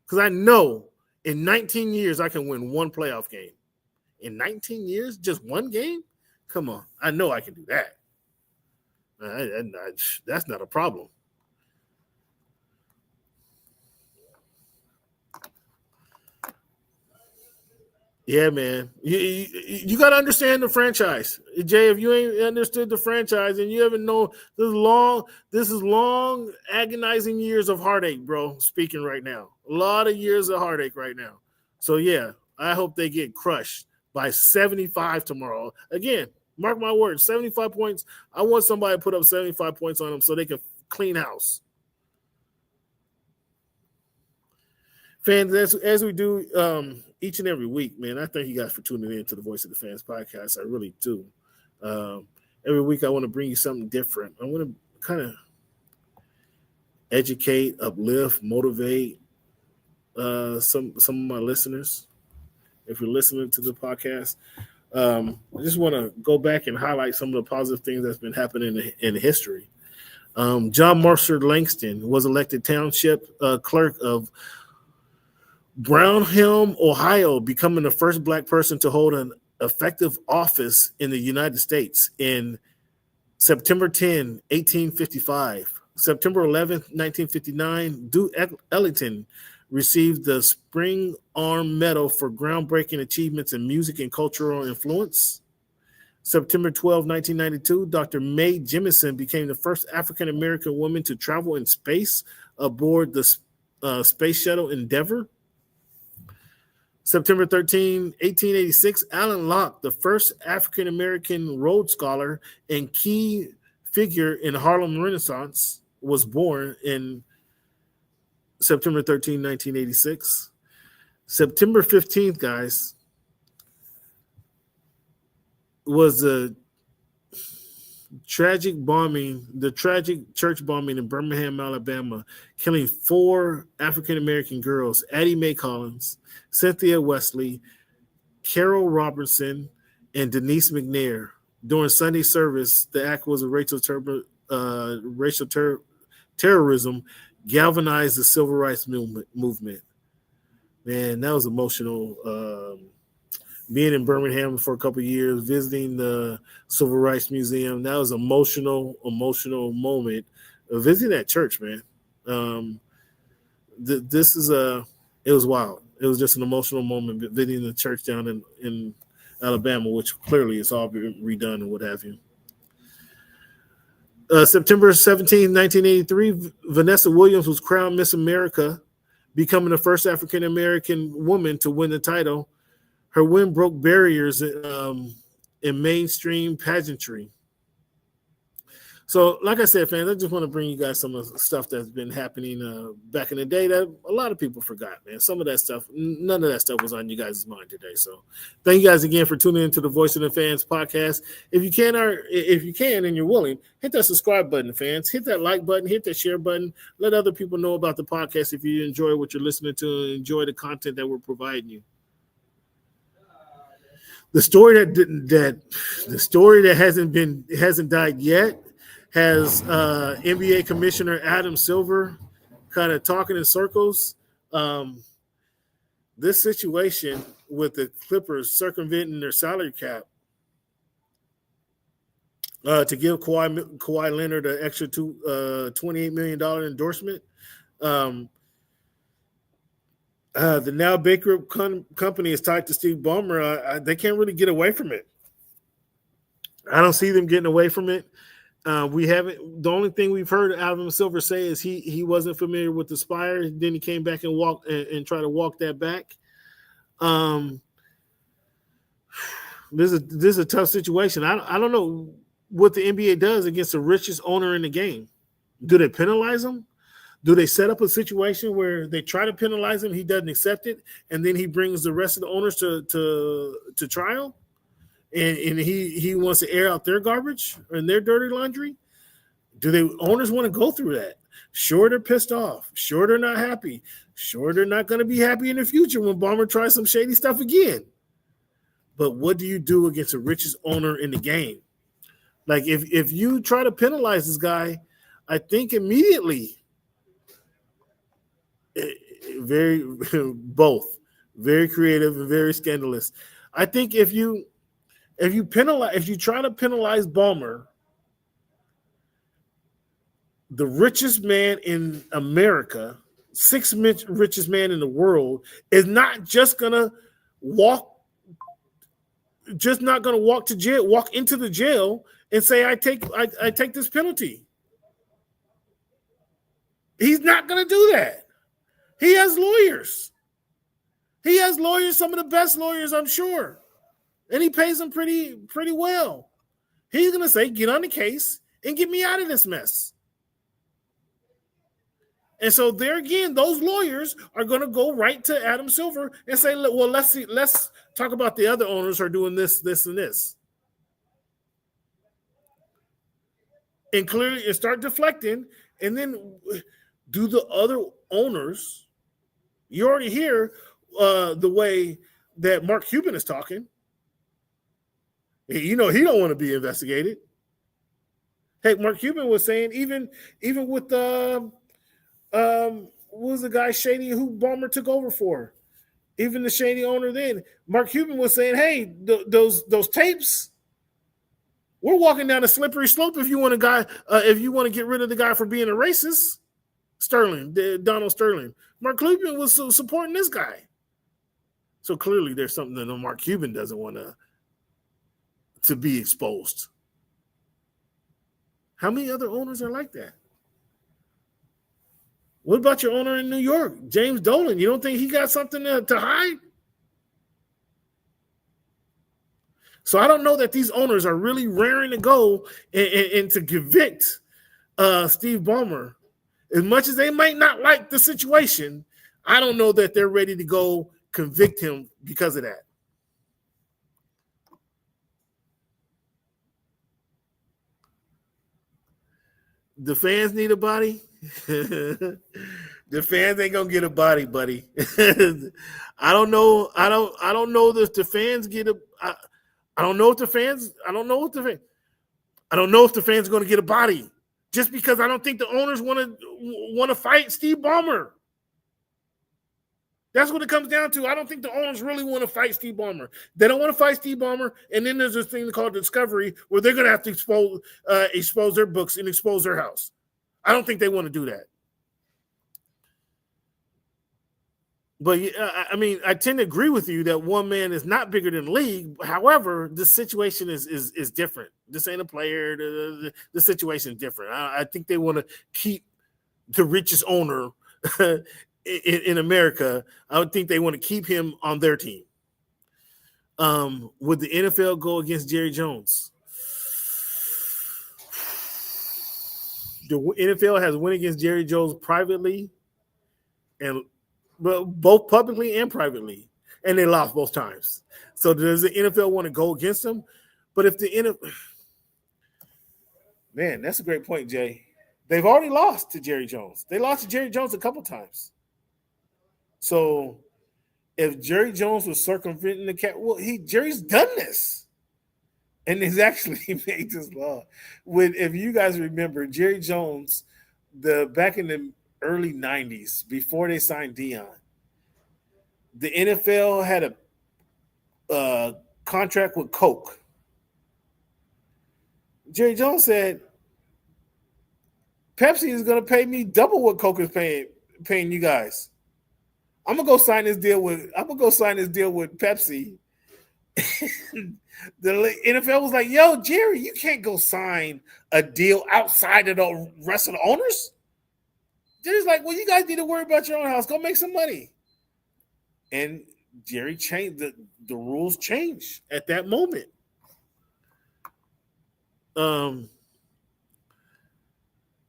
Because I know in 19 years I can win one playoff game. In 19 years, just one game? Come on. I know I can do that. That's not a problem. Yeah, man. You got to understand the franchise. Jay, if you ain't understood the franchise and you haven't known this is long, agonizing years of heartache, bro, speaking right now. A lot of years of heartache right now. So, yeah, I hope they get crushed by 75 tomorrow. Again, mark my words, 75 points. I want somebody to put up 75 points on them so they can clean house. Fans, as we do each and every week, man, I thank you guys for tuning in to the Voice of the Fans podcast. I really do. Every week I want to bring you something different. I want to kind of educate, uplift, motivate some of my listeners. If you're listening to the podcast, I just want to go back and highlight some of the positive things that's been happening in history. John Mercer Langston was elected township clerk of Brownhelm, Ohio, becoming the first black person to hold an effective office in the United States in September 10, 1855. September 11, 1959, Duke Ellington received the Spring Arm Medal for groundbreaking achievements in music and cultural influence. September 12, 1992, Dr. Mae Jemison became the first African-American woman to travel in space aboard the Space Shuttle Endeavour. September 13, 1886, Alan Locke, the first African-American Rhodes Scholar and key figure in Harlem Renaissance, was born in September 13, 1986. September 15th, guys, was the tragic church bombing in Birmingham, Alabama, killing 4 African-American girls, Addie Mae Collins, Cynthia Wesley, Carol Robertson, and Denise McNair. During Sunday service, the act was a racial terrorism galvanized the civil rights movement. Man, that was emotional. Being in Birmingham for a couple of years, visiting the Civil Rights Museum, that was emotional moment. Visiting that church, man. It was wild. It was just an emotional moment visiting the church down in Alabama, which clearly is all been redone and what have you. September 17, 1983, Vanessa Williams was crowned Miss America, becoming the first African-American woman to win the title. Her win broke barriers in mainstream pageantry. So, like I said, fans, I just want to bring you guys some of the stuff that's been happening back in the day that a lot of people forgot, man. Some of that stuff, none of that stuff was on you guys' mind today. So, thank you guys again for tuning into the Voice of the Fans podcast. If you can and you're willing, hit that subscribe button, fans. Hit that like button, hit that share button. Let other people know about the podcast if you enjoy what you're listening to and enjoy the content that we're providing you. The story that hasn't died yet has NBA Commissioner Adam Silver kind of talking in circles. This situation with the Clippers circumventing their salary cap to give Kawhi Leonard an extra $28 million endorsement. The now bankrupt company is tied to Steve Ballmer. They can't really get away from it. I don't see them getting away from it. We haven't. The only thing we've heard Adam Silver say is he wasn't familiar with the Spire. Then he came back and tried to walk that back. This is a tough situation. I don't know what the NBA does against the richest owner in the game. Do they penalize him? Do they set up a situation where they try to penalize him, he doesn't accept it, and then he brings the rest of the owners to trial? And he wants to air out their garbage and their dirty laundry? Do the owners want to go through that? Sure, they're pissed off. Sure, they're not happy. Sure, they're not going to be happy in the future when Ballmer tries some shady stuff again. But what do you do against the richest owner in the game? Like, if you try to penalize this guy, I think immediately both very creative and very scandalous. I think if you try to penalize Ballmer, the richest man in America, sixth richest man in the world, is not just gonna walk to jail, walk into the jail and say, I take this penalty. He's not gonna do that. He has lawyers. Some of the best lawyers, I'm sure. And he pays them pretty well. He's going to say, get on the case and get me out of this mess. And so there again, those lawyers are going to go right to Adam Silver and say, well, let's talk about the other owners who are doing this, this, and this. And clearly start deflecting. And then do the other owners, you already hear the way that Mark Cuban is talking. You know, he don't want to be investigated. Hey, Mark Cuban was saying even with what was the guy Shady who Ballmer took over for? Even the shady owner then, Mark Cuban was saying, hey, those tapes, we're walking down a slippery slope if you want to get rid of the guy for being a racist. Donald Sterling. Mark Cuban was supporting this guy. So clearly there's something that Mark Cuban doesn't want to be exposed. How many other owners are like that? What about your owner in New York, James Dolan? You don't think he got something to hide? So I don't know that these owners are really raring to go and to convict Steve Ballmer. As much as they might not like the situation, I don't know that they're ready to go convict him because of that. The fans need a body. The fans ain't gonna get a body, buddy. I don't know if the fans get a. I don't know if the fans are going to get a body. Just because I don't think the owners want to fight Steve Ballmer. That's what it comes down to. I don't think the owners really want to fight Steve Ballmer. They don't want to fight Steve Ballmer, and then there's this thing called discovery where they're going to have to expose their books and expose their house. I don't think they want to do that. But I mean, I tend to agree with you that one man is not bigger than the league. However, the situation is different. This ain't a player. The situation is different. I think they want to keep the richest owner in America. I would think they want to keep him on their team. Would the NFL go against Jerry Jones? The NFL has went against Jerry Jones privately, and both publicly and privately, and they lost both times. So does the NFL want to go against them? But if the NFL, man, that's a great point, Jay. They've already lost to Jerry Jones. They lost to Jerry Jones a couple times. So if Jerry Jones was circumventing the cap, well, Jerry's done this. And he's actually made this law. If you guys remember, Jerry Jones, back in the early 90s, before they signed Dion, the NFL had a contract with Coke. Jerry Jones said, Pepsi is going to pay me double what Coke is paying you guys. I'm gonna go sign this deal with Pepsi. The NFL was like, "Yo, Jerry, you can't go sign a deal outside of the rest of the owners." Jerry's like, "Well, you guys need to worry about your own house. Go make some money." And Jerry changed the rules. Changed at that moment.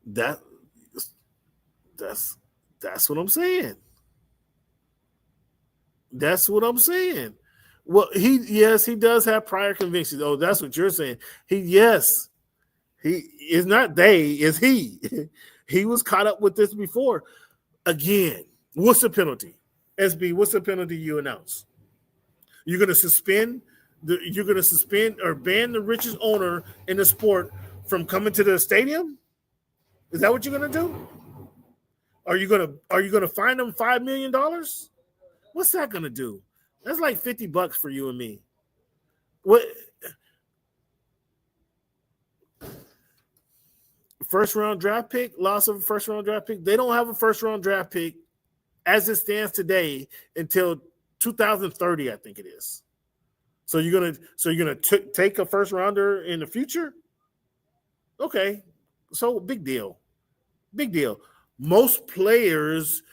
That's what I'm saying. That's what I'm saying. Well, he does have prior convictions. Oh, that's what you're saying. He is not they, is he. He was caught up with this before. Again, what's the penalty? SB, what's the penalty you announce? You're gonna suspend or ban the richest owner in the sport from coming to the stadium? Is that what you're gonna do? Are you gonna fine them $5 million? What's that gonna do? That's like $50 for you and me. What? First round draft pick, loss of a first round draft pick. They don't have a first round draft pick as it stands today until 2030, I think it is. So you're gonna take a first rounder in the future? Okay, so big deal. Most players,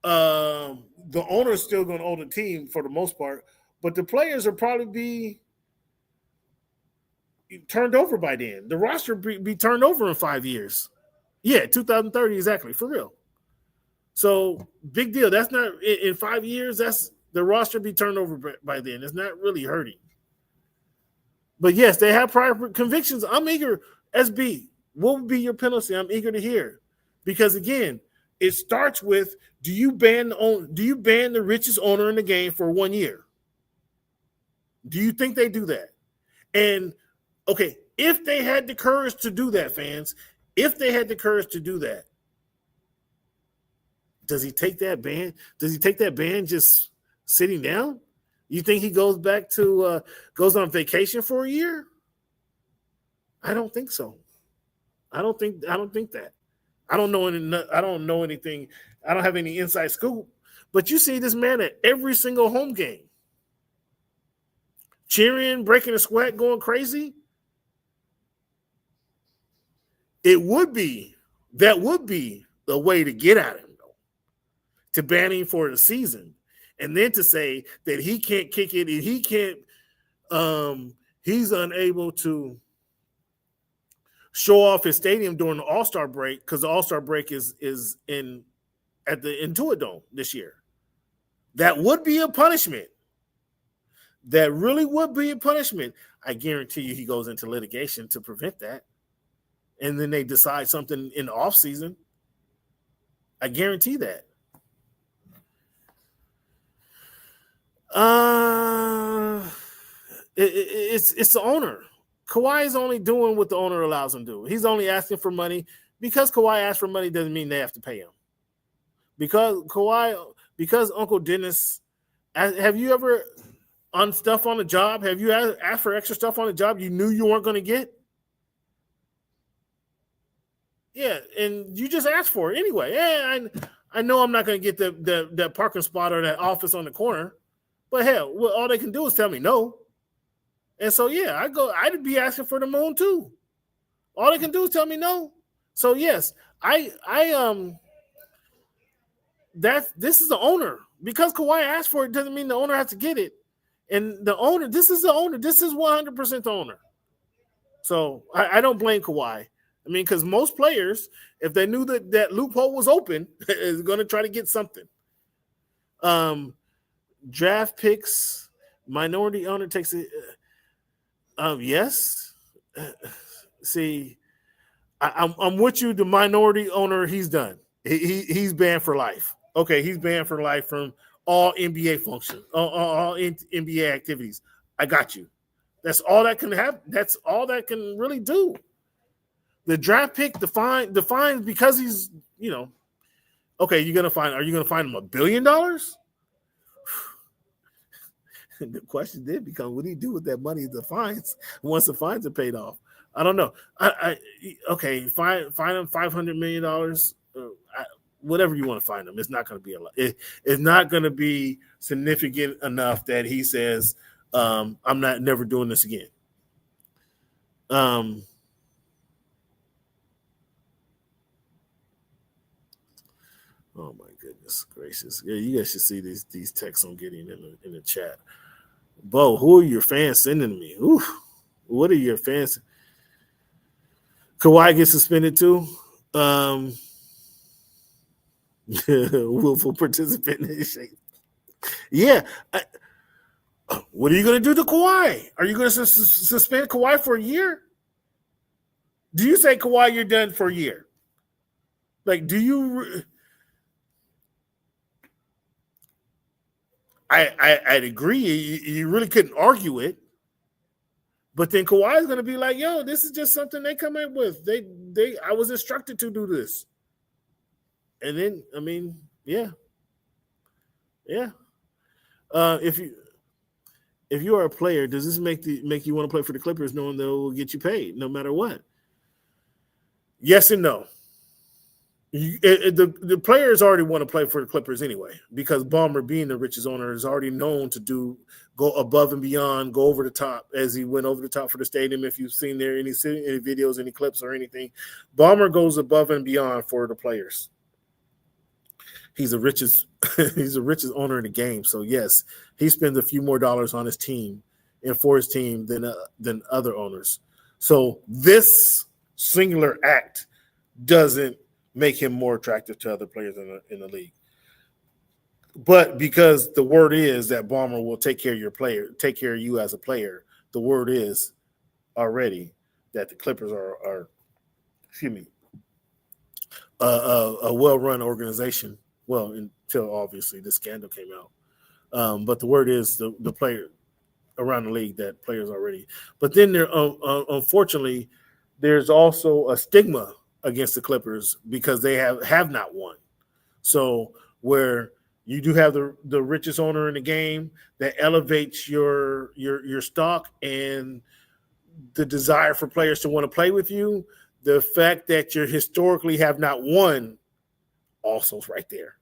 the owner's still going to own the team for the most part, but the players will probably be turned over by then. The roster be turned over in 5 years. Yeah, 2030 exactly, for real. So big deal. That's not in 5 years. That's the roster be turned over by then. It's not really hurting. But yes, they have prior convictions. I'm eager. SB, what would be your penalty? I'm eager to hear, because again, it starts with: do you ban the richest owner in the game for 1 year? Do you think they do that? And okay, if they had the courage to do that, fans, if they had the courage to do that, does he take that ban? Does he take that ban just sitting down? You think he goes back to goes on vacation for a year? I don't think so. I don't think that. I don't know anything. I don't have any inside scoop. But you see this man at every single home game, cheering, breaking a sweat, going crazy. That would be the way to get at him, though, to ban him for the season, and then to say that he can't kick it and he can't. He's unable to show off his stadium during the All-Star break, because the All-Star break is in Intuit Dome this year. That would be a punishment. That really would be a punishment. I guarantee you he goes into litigation to prevent that. And then they decide something in the offseason. I guarantee that. It's the owner. Kawhi is only doing what the owner allows him to do. He's only asking for money. Because Kawhi asked for money doesn't mean they have to pay him. Because Uncle Dennis, have you ever on stuff on the job? Have you asked for extra stuff on the job you knew you weren't going to get? Yeah, and you just asked for it anyway. Yeah, I know I'm not going to get that parking spot or that office on the corner, but hell, well, all they can do is tell me no. And so yeah, I'd be asking for the moon too. All they can do is tell me no. So yes, this is the owner. Because Kawhi asked for it doesn't mean the owner has to get it. And the owner, this is the owner. This is 100% the owner. So I don't blame Kawhi. I mean, because most players, if they knew that loophole was open, is going to try to get something. Draft picks, minority owner takes it. Yes. See, I'm with you. The minority owner, he's done. He's banned for life. Okay, he's banned for life from all NBA functions, all NBA activities. I got you. That's all that can have. That's all that can really do. The draft pick, the fines because he's, okay. Are you gonna find him $1 billion? The question did become, what do you do with that money? The fines once the fines are paid off. I don't know. Okay, fine him $500 million. Whatever you want to find him, it's not going to be a lot. It's not going to be significant enough that he says, "I'm never doing this again." Oh my goodness gracious! Yeah, you guys should see these texts I'm getting in the chat. Bo, who are your fans sending me? Ooh, what are your fans? Kawhi gets suspended too. Willful participant in shape. Yeah. What are you going to do to Kawhi? Are you going to suspend Kawhi for a year? Do you say, Kawhi, you're done for a year? Like, do you? I'd agree. You really couldn't argue it. But then Kawhi is going to be like, yo, this is just something they come in with. I was instructed to do this. And then, I mean, yeah. If you are a player, does this make you want to play for the Clippers, knowing they'll get you paid no matter what? Yes and no. The players already want to play for the Clippers anyway, because Ballmer, being the richest owner, is already known to go above and beyond, go over the top, as he went over the top for the stadium. If you've seen there any videos, any clips or anything, Ballmer goes above and beyond for the players. He's the richest owner in the game. So yes, he spends a few more dollars on his team and for his team than other owners. So this singular act doesn't make him more attractive to other players in the league. But because the word is that Ballmer will take care of you as a player, the word is already that the Clippers are a well-run organization. Well, until obviously this scandal came out. But the word is the player around the league that players already. But then there, unfortunately, there's also a stigma against the Clippers because they have not won. So where you do have the richest owner in the game, that elevates your stock and the desire for players to want to play with you. The fact that you historically have not won also is right there.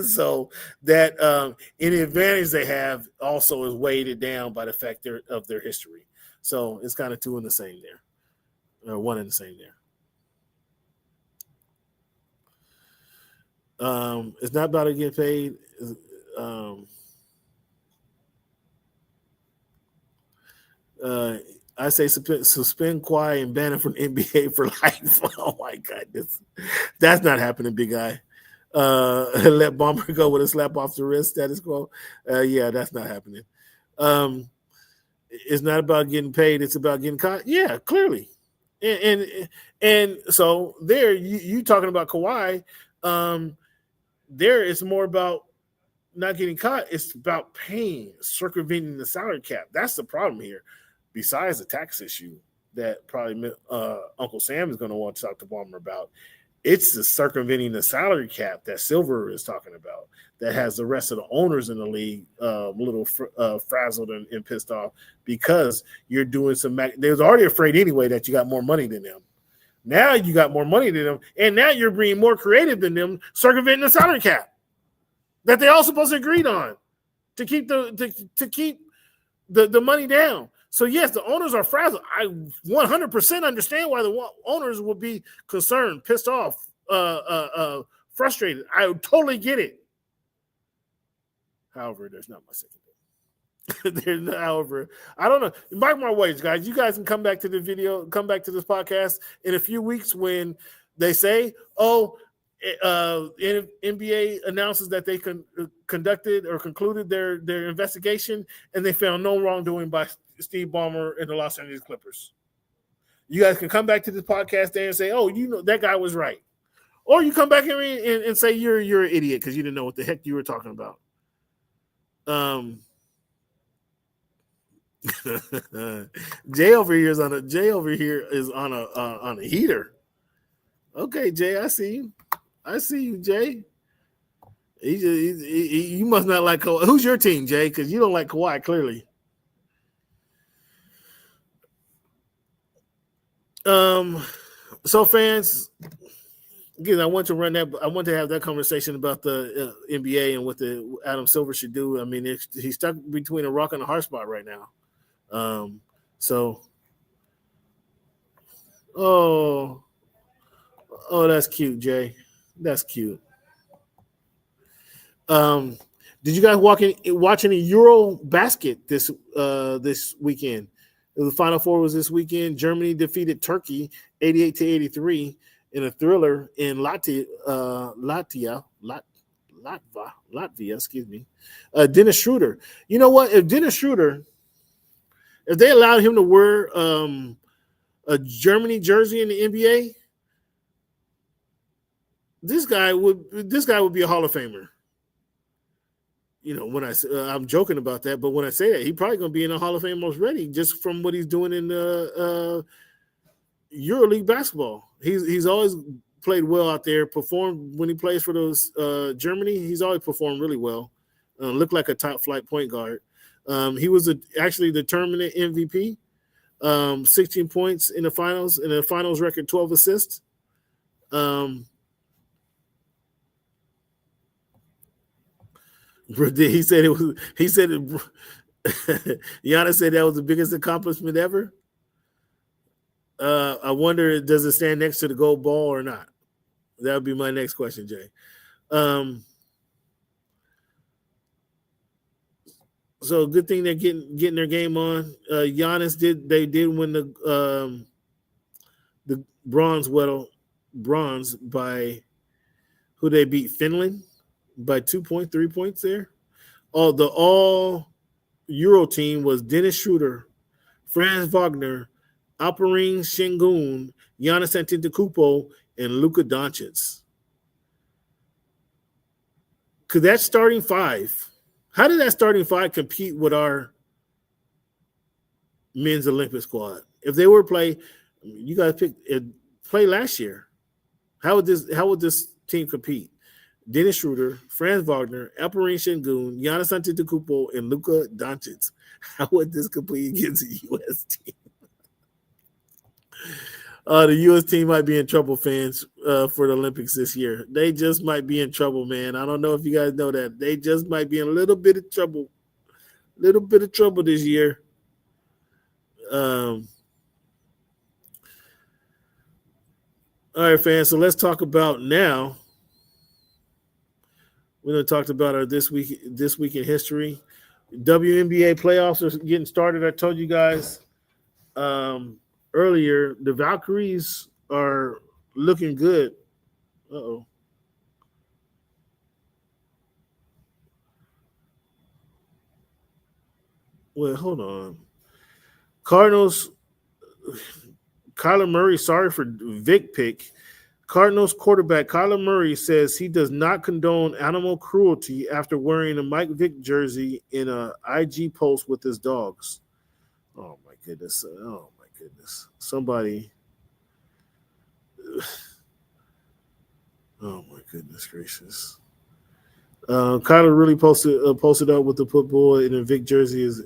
So that any advantage they have also is weighted down by the fact of their history. So it's kind of two in the same there, or one in the same there. It's not about to get paid. I say suspend Kawhi and ban him from NBA for life. Oh my goodness, that's not happening, big guy. Let Ballmer go with a slap off the wrist status quo. Yeah, that's not happening. It's not about getting paid. It's about getting caught. Yeah, clearly. And so there, you talking about Kawhi. There it's more about not getting caught. It's about paying, circumventing the salary cap. That's the problem here. Besides the tax issue that probably Uncle Sam is going to want to talk to Ballmer about, it's the circumventing the salary cap that Silver is talking about that has the rest of the owners in the league a little frazzled and pissed off because you're doing some – they was already afraid anyway that you got more money than them. Now you got more money than them, and now you're being more creative than them, circumventing the salary cap that they all supposed to agreed on to keep the money down. So, yes, the owners are frazzled. I 100% understand why the owners would be concerned, pissed off, frustrated. I totally get it. However, there's not much they can do. However, I don't know. Mark my words, guys. You guys can come back to the video, come back to this podcast in a few weeks when they say, NBA announces that they conducted or concluded their investigation and they found no wrongdoing by Steve Ballmer and the Los Angeles Clippers. You guys can come back to this podcast there and say, that guy was right. Or you come back here and say you're an idiot because you didn't know what the heck you were talking about. Jay over here is on a heater. Okay, Jay, I see you, Jay. You must not like Kawhi. Who's your team, Jay? Because you don't like Kawhi, clearly. So fans, again, I want to have that conversation about the NBA and what the Adam Silver should do. I mean, he's stuck between a rock and a hard spot right now. That's cute, Jay. That's cute. Did you guys watch any Euro basket this weekend? The Final Four was this weekend. Germany defeated Turkey 88-83 in a thriller in Latvia. Excuse me. Dennis Schroeder. You know what? If Dennis Schroeder, if they allowed him to wear a Germany jersey in the NBA, this guy would be a Hall of Famer. You know, when I'm joking about that, but when I say that, he's probably going to be in the Hall of Fame most ready just from what he's doing in the EuroLeague basketball. He's always played well out there. Performed when he plays for those Germany. He's always performed really well. Looked like a top flight point guard. He was actually the tournament MVP. 16 points in the finals. In the finals record, 12 assists. He said Giannis said that was the biggest accomplishment ever. I wonder, does it stand next to the gold ball or not? That would be my next question, Jay. So good thing they're getting their game on. Giannis did win the bronze by who they beat, Finland, by 2.3 points there. The all Euro team was Dennis Schroeder, Franz Wagner, Alperen Şengün, Giannis Antetokounmpo, and Luka Doncic. Could that starting five? How did that starting five compete with our men's Olympic squad? If they were play, you guys play last year. How would this team compete? Dennis Schroeder, Franz Wagner, Alperen Şengün, Giannis Antetokounmpo, and Luka Doncic. How would this compete against the U.S. team? The U.S. team might be in trouble, fans, for the Olympics this year. They just might be in trouble, man. I don't know if you guys know that. They just might be in a little bit of trouble. This year. All right, fans, so let's talk about now. We're going to talk about our this week in history. WNBA playoffs are getting started. I told you guys earlier, the Valkyries are looking good. Uh-oh. Wait, hold on. Cardinals, Kyler Murray, sorry for Vic pick. Cardinals quarterback Kyler Murray says he does not condone animal cruelty after wearing a Mike Vick jersey in a IG post with his dogs. Oh, my goodness. Somebody. Oh, my goodness gracious. Kyler really posted up with the put boy in a Vic jersey is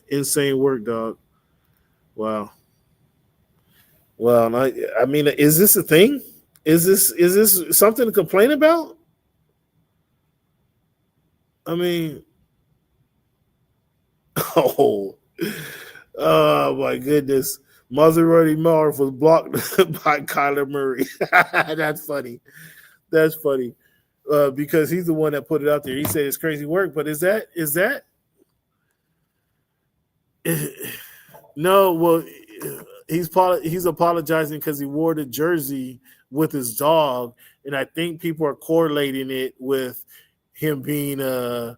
insane work, dog. Wow. Well, I mean, is this a thing? Is this something to complain about? I mean, oh my goodness. Maserati Marv was blocked by Kyler Murray. That's funny. Because he's the one that put it out there. He said it's crazy work, but is that No, well, he's apologizing because he wore the jersey with his dog, and I think people are correlating it with him being a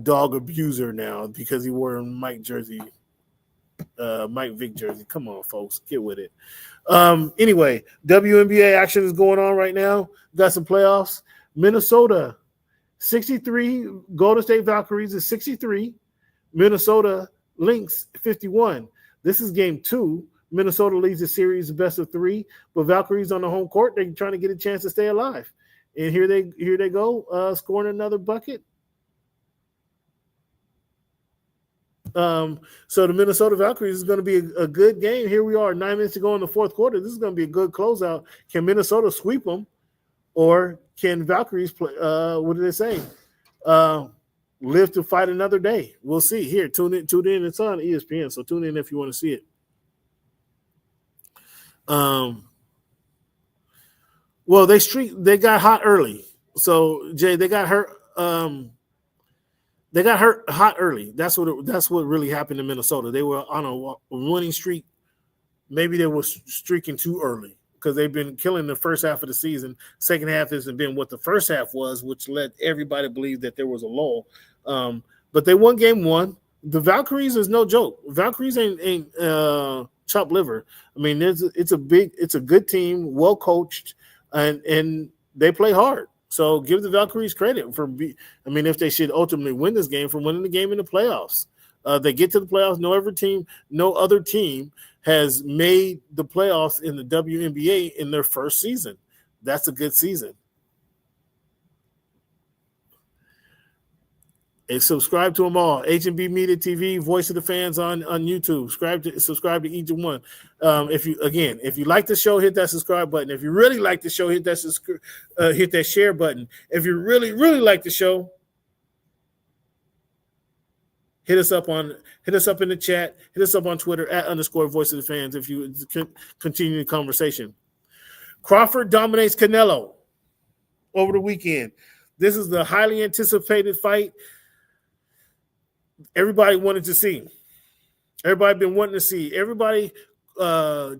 dog abuser now because he wore a Mike Vick jersey. Come on, folks, get with it. Anyway, WNBA action is going on right now. Got some playoffs. Minnesota 63, Golden State Valkyries is 63. Minnesota Lynx 51. This is game 2. Minnesota leads the series best of 3, but Valkyries on the home court. They're trying to get a chance to stay alive. And here they go, scoring another bucket. So the Minnesota Valkyries is going to be a good game. Here we are, 9 minutes to go in the fourth quarter. This is going to be a good closeout. Can Minnesota sweep them, or can Valkyries play? What do they say? Live to fight another day. We'll see. Here, tune in. It's on ESPN, so tune in if you want to see it. Well, they got hot early. So Jay, they got hurt. They got hurt hot early. That's what really happened in Minnesota. They were on a winning streak. Maybe they were streaking too early because they've been killing the first half of the season. Second half hasn't been what the first half was, which led everybody to believe that there was a lull. But they won game 1. The Valkyries is no joke. Valkyries ain't chopped liver. I mean, it's a good team, well coached, and they play hard. So give the Valkyries credit if they should ultimately win this game, for winning the game in the playoffs. They get to the playoffs. No other team has made the playoffs in the WNBA in their first season. That's a good season. And subscribe to them all. H&B Media TV, Voice of the Fans on YouTube. Subscribe to each one. If you like the show, hit that subscribe button. If you really like the show, hit that share button. If you really, really like the show, hit us up in the chat. Hit us up on Twitter @_Voice of the Fans if you continue the conversation. Crawford dominates Canelo over the weekend. This is the highly anticipated fight everybody wanted to see. Everybody been wanting to see.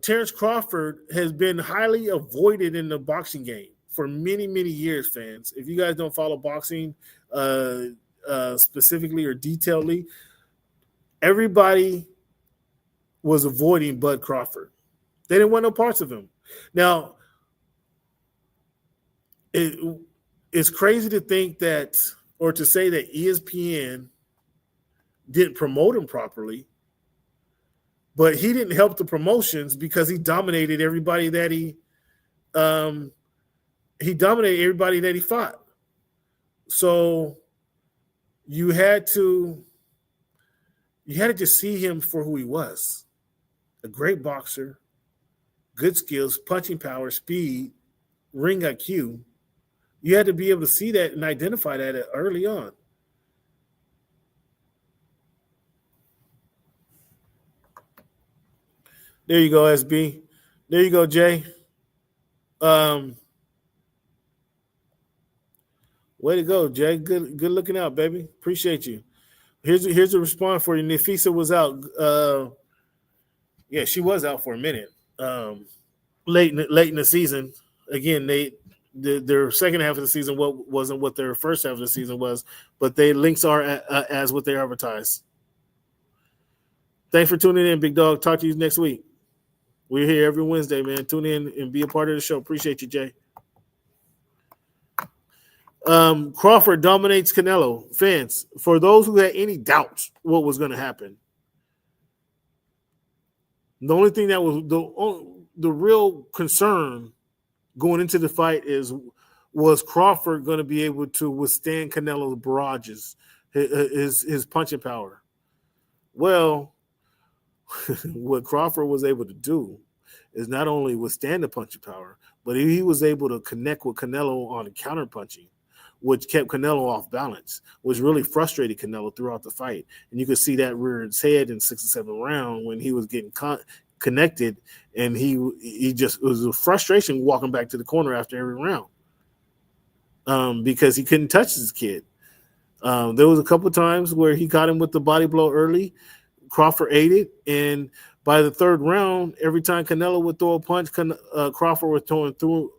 Terrence Crawford has been highly avoided in the boxing game for many, many years, fans. If you guys don't follow boxing specifically or detailedly, everybody was avoiding Bud Crawford. They didn't want no parts of him. Now, it's crazy to think that, or to say that ESPN didn't promote him properly, but he didn't help the promotions because he dominated everybody that he fought. So you had to just see him for who he was. A great boxer, good skills, punching power, speed, ring IQ. You had to be able to see that and identify that early on. There you go, SB. There you go, Jay. Way to go, Jay. Good looking out, baby. Appreciate you. Here's a response for you. Nafisa was out. She was out for a minute. Late in the season. Again, their second half of the season wasn't what their first half of the season was, but they links are as what they advertise. Thanks for tuning in, big dog. Talk to you next week. We're here every Wednesday, man. Tune in and be a part of the show. Appreciate you, Jay. Crawford dominates Canelo. Fans, for those who had any doubts what was going to happen, the only thing that was the real concern going into the fight was Crawford going to be able to withstand Canelo's barrages, his punching power. Well, what Crawford was able to do is not only withstand the punching power, but he was able to connect with Canelo on the counter punching, which kept Canelo off balance, which really frustrated Canelo throughout the fight. And you could see that rear its head in 6 or 7 rounds when he was getting connected, and he just, it was a frustration walking back to the corner after every round because he couldn't touch his kid. There was a couple of times where he got him with the body blow early. Crawford ate it, and by the third round, every time Canelo would throw a punch, Crawford was throwing through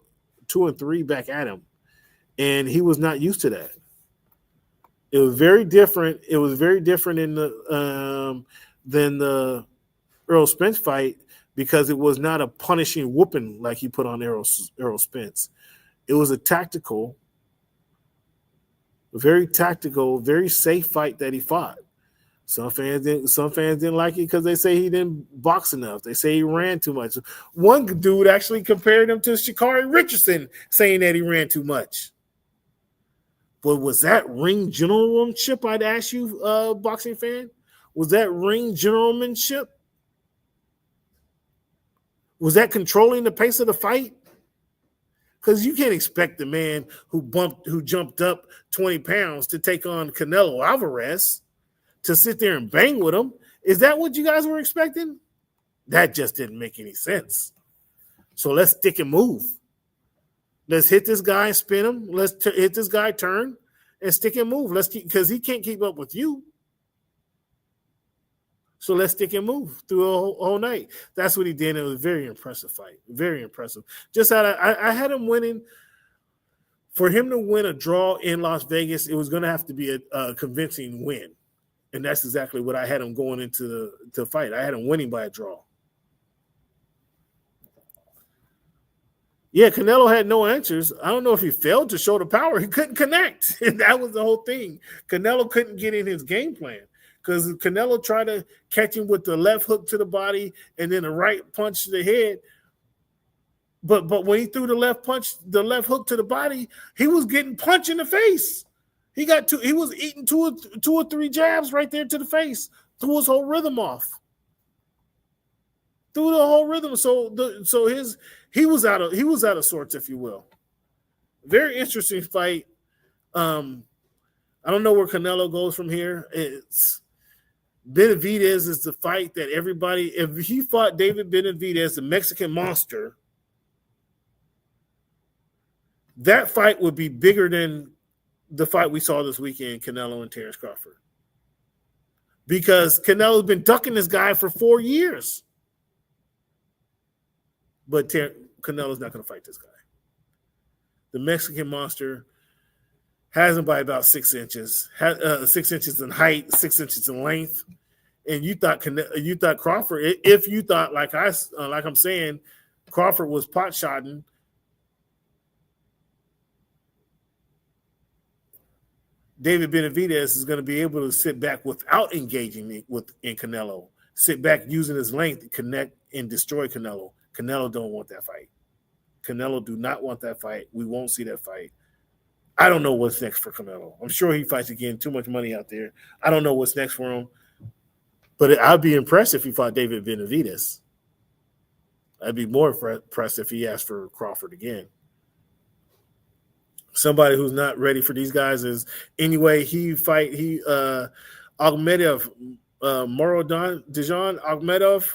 2 and 3 back at him, and he was not used to that. It was very different. It was very different in the than the Errol Spence fight because it was not a punishing whooping like he put on Errol Spence. It was a tactical, very safe fight that he fought. Some fans didn't like it because they say he didn't box enough. They say he ran too much. One dude actually compared him to Sha'Carri Richardson, saying that he ran too much. But was that ring generalmanship, I'd ask you, boxing fan? Was that ring generalmanship? Was that controlling the pace of the fight? Because you can't expect the man who jumped up 20 pounds to take on Canelo Alvarez to sit there and bang with him. Is that what you guys were expecting? That just didn't make any sense. So let's stick and move. Let's hit this guy and spin him. Let's hit this guy, turn, and stick and move. Because he can't keep up with you. So let's stick and move through a whole night. That's what he did. It was a very impressive fight. Very impressive. I had him winning. For him to win a draw in Las Vegas, it was going to have to be a convincing win. And that's exactly what I had him going into the fight. I had him winning by a draw. Yeah, Canelo had no answers. I don't know if he failed to show the power. He couldn't connect. And that was the whole thing. Canelo couldn't get in his game plan because Canelo tried to catch him with the left hook to the body and then a right punch to the head. But when he threw the left hook to the body, he was getting punched in the face. He was eating two or three jabs right there to the face. Threw his whole rhythm off. Threw the whole rhythm. So he was out of sorts, if you will. Very interesting fight. I don't know where Canelo goes from here. It's Benavidez is the fight that everybody. If he fought David Benavidez, the Mexican monster, that fight would be bigger than the fight we saw this weekend, Canelo and Terence Crawford. Because Canelo's been ducking this guy for 4 years. But Canelo's not going to fight this guy. The Mexican monster has him by about 6 inches. 6 inches in height, 6 inches in length. And you thought Crawford, if you thought, like I'm saying, Crawford was pot-shotting, David Benavidez is going to be able to sit back without engaging in Canelo. Sit back using his length to connect and destroy Canelo. Canelo don't want that fight. Canelo do not want that fight. We won't see that fight. I don't know what's next for Canelo. I'm sure he fights again. Too much money out there. I don't know what's next for him. But I'd be impressed if he fought David Benavidez. I'd be more impressed if he asked for Crawford again. Somebody who's not ready for these guys is Akhmedov, Dejan Akhmedov.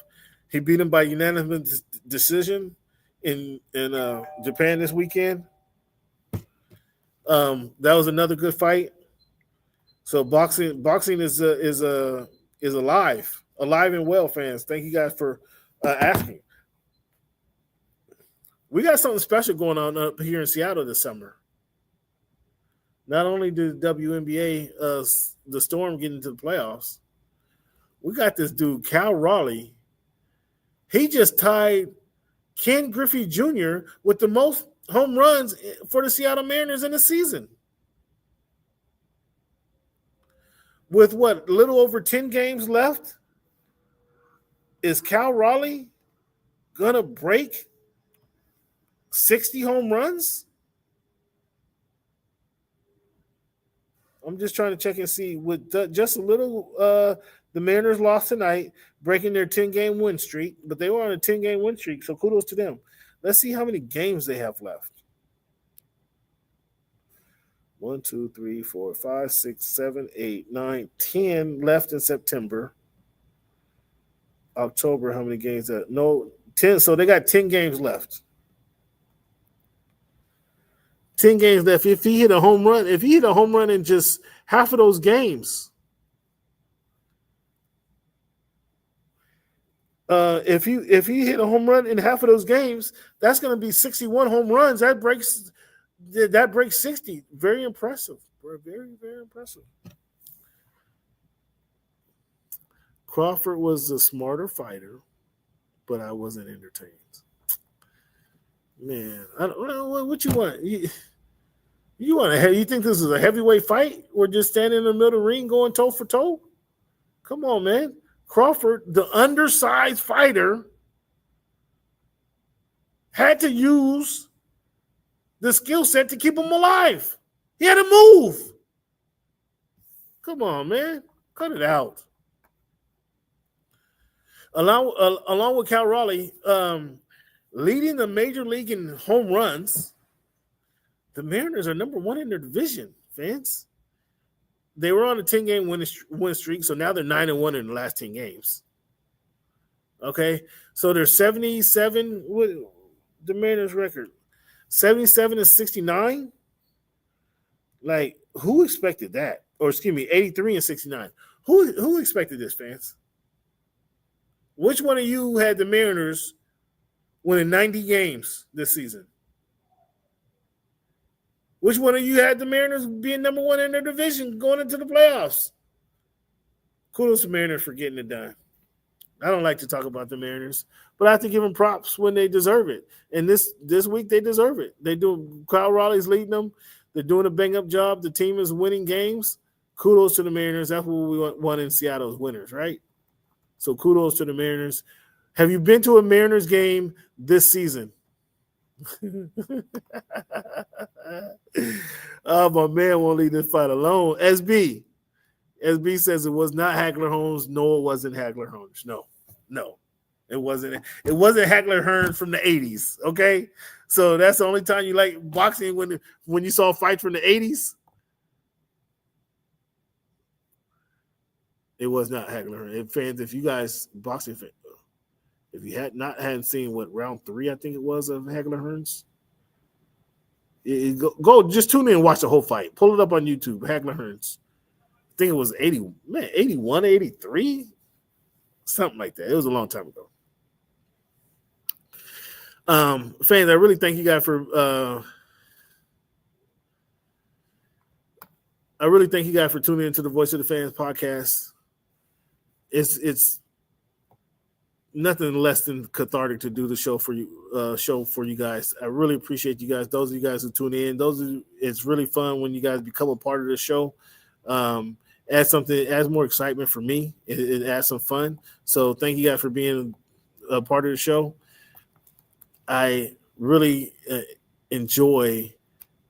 He beat him by unanimous decision in Japan this weekend. That was another good fight. So boxing is alive and well, fans. Thank you guys for asking. We got something special going on up here in Seattle this summer. Not only did the WNBA, the Storm, get into the playoffs, we got this dude, Cal Raleigh. He just tied Ken Griffey Jr. with the most home runs for the Seattle Mariners in the season. With a little over 10 games left, is Cal Raleigh going to break 60 home runs? I'm just trying to check and see. With just a little, the Mariners lost tonight, breaking their 10-game win streak, but they were on a 10-game win streak, so kudos to them. Let's see how many games they have left. 1, 2, 3, 4, 5, 6, 7, 8, 9, 10 left in September. October, how many games? 10. So they got 10 games left. 10 games left. If he hit a home run in just half of those games, If he hit a home run in half of those games, that's going to be 61 home runs. That breaks 60. Very impressive. Very, very impressive. Crawford was the smarter fighter, but I wasn't entertained. Man, I don't know what you want. You think this is a heavyweight fight? We're just standing in the middle of the ring going toe for toe? Come on, man. Crawford, the undersized fighter, had to use the skill set to keep him alive. He had to move. Come on, man. Cut it out. Along with Cal Raleigh, leading the major league in home runs, the Mariners are number one in their division, fans. They were on a 10-game win streak, so now they're 9-1 in the last 10 games. Okay, so they're 77. What the Mariners record? 77-69. Like, who expected that? Or excuse me, 83-69. Who expected this, fans? Which one of you had the Mariners winning 90 games this season? Which one of you had the Mariners being number one in their division going into the playoffs? Kudos to Mariners for getting it done. I don't like to talk about the Mariners, but I have to give them props when they deserve it. And this week they deserve it. They do. Kyle Raleigh's leading them. They're doing a bang-up job. The team is winning games. Kudos to the Mariners. That's what we want in Seattle as winners, right? So kudos to the Mariners. Have you been to a Mariners game this season? Oh, my man won't leave this fight alone. SB says it was not Hagler Holmes. No, it wasn't Hagler Holmes. No, it wasn't. It wasn't Hagler Hearns from the 80s. Okay, so that's the only time you like boxing when you saw fights from the 80s. It was not Hagler Hearns. And fans, if you guys boxing fans, if you hadn't seen what round 3 I think it was of Hagler Hearns, go just tune in and watch the whole fight. Pull it up on YouTube. Hagler Hearns. I think it was 81, 83, something like that. It was a long time ago. Fans, I really thank you guys for tuning into the Voice of the Fans podcast. It's nothing less than cathartic to do the show for you guys. I really appreciate you guys. Those of you guys who tune in, it's really fun when you guys become a part of the show. Adds more excitement for me. It adds some fun. So thank you guys for being a part of the show. I really enjoy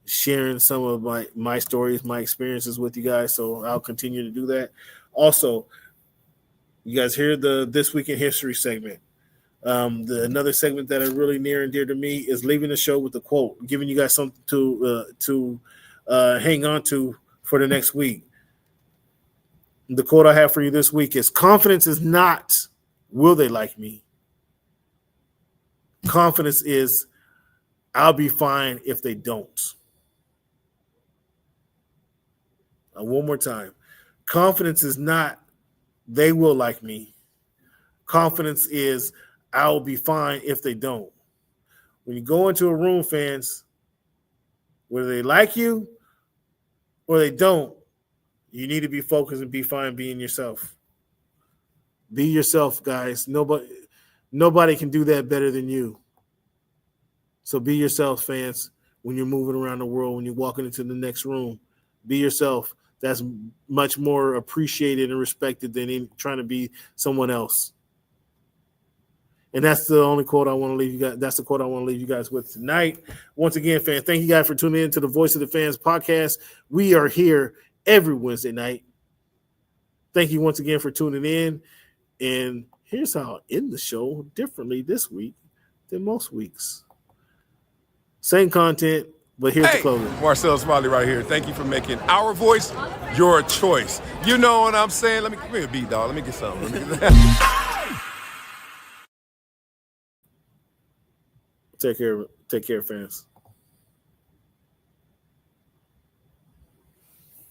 sharing some of my stories, my experiences with you guys. So I'll continue to do that. Also, you guys hear the This Week in History segment. Another segment that are really near and dear to me is leaving the show with a quote, giving you guys something to hang on to for the next week. The quote I have for you this week is, confidence is not, will they like me? Confidence is, I'll be fine if they don't. One more time. Confidence is not, they will like me. Confidence is, I'll be fine if they don't. When you go into a room, fans, whether they like you or they don't, you need to be focused and be fine being yourself. Be yourself, guys. Nobody can do that better than you. So be yourself, fans, when you're moving around the world, when you're walking into the next room. Be yourself. That's much more appreciated and respected than trying to be someone else. And that's the only quote I want to leave you guys. That's the quote I want to leave you guys with tonight. Once again, fans, thank you guys for tuning in to the Voice of the Fans podcast. We are here every Wednesday night. Thank you once again for tuning in. And here's how I'll end the show differently this week than most weeks. Same content, but here's the closing. Marcellus Wiley right here. Thank you for making our voice your choice. You know what I'm saying? Let me give me a beat, dog. Let me get something. Take care, fans.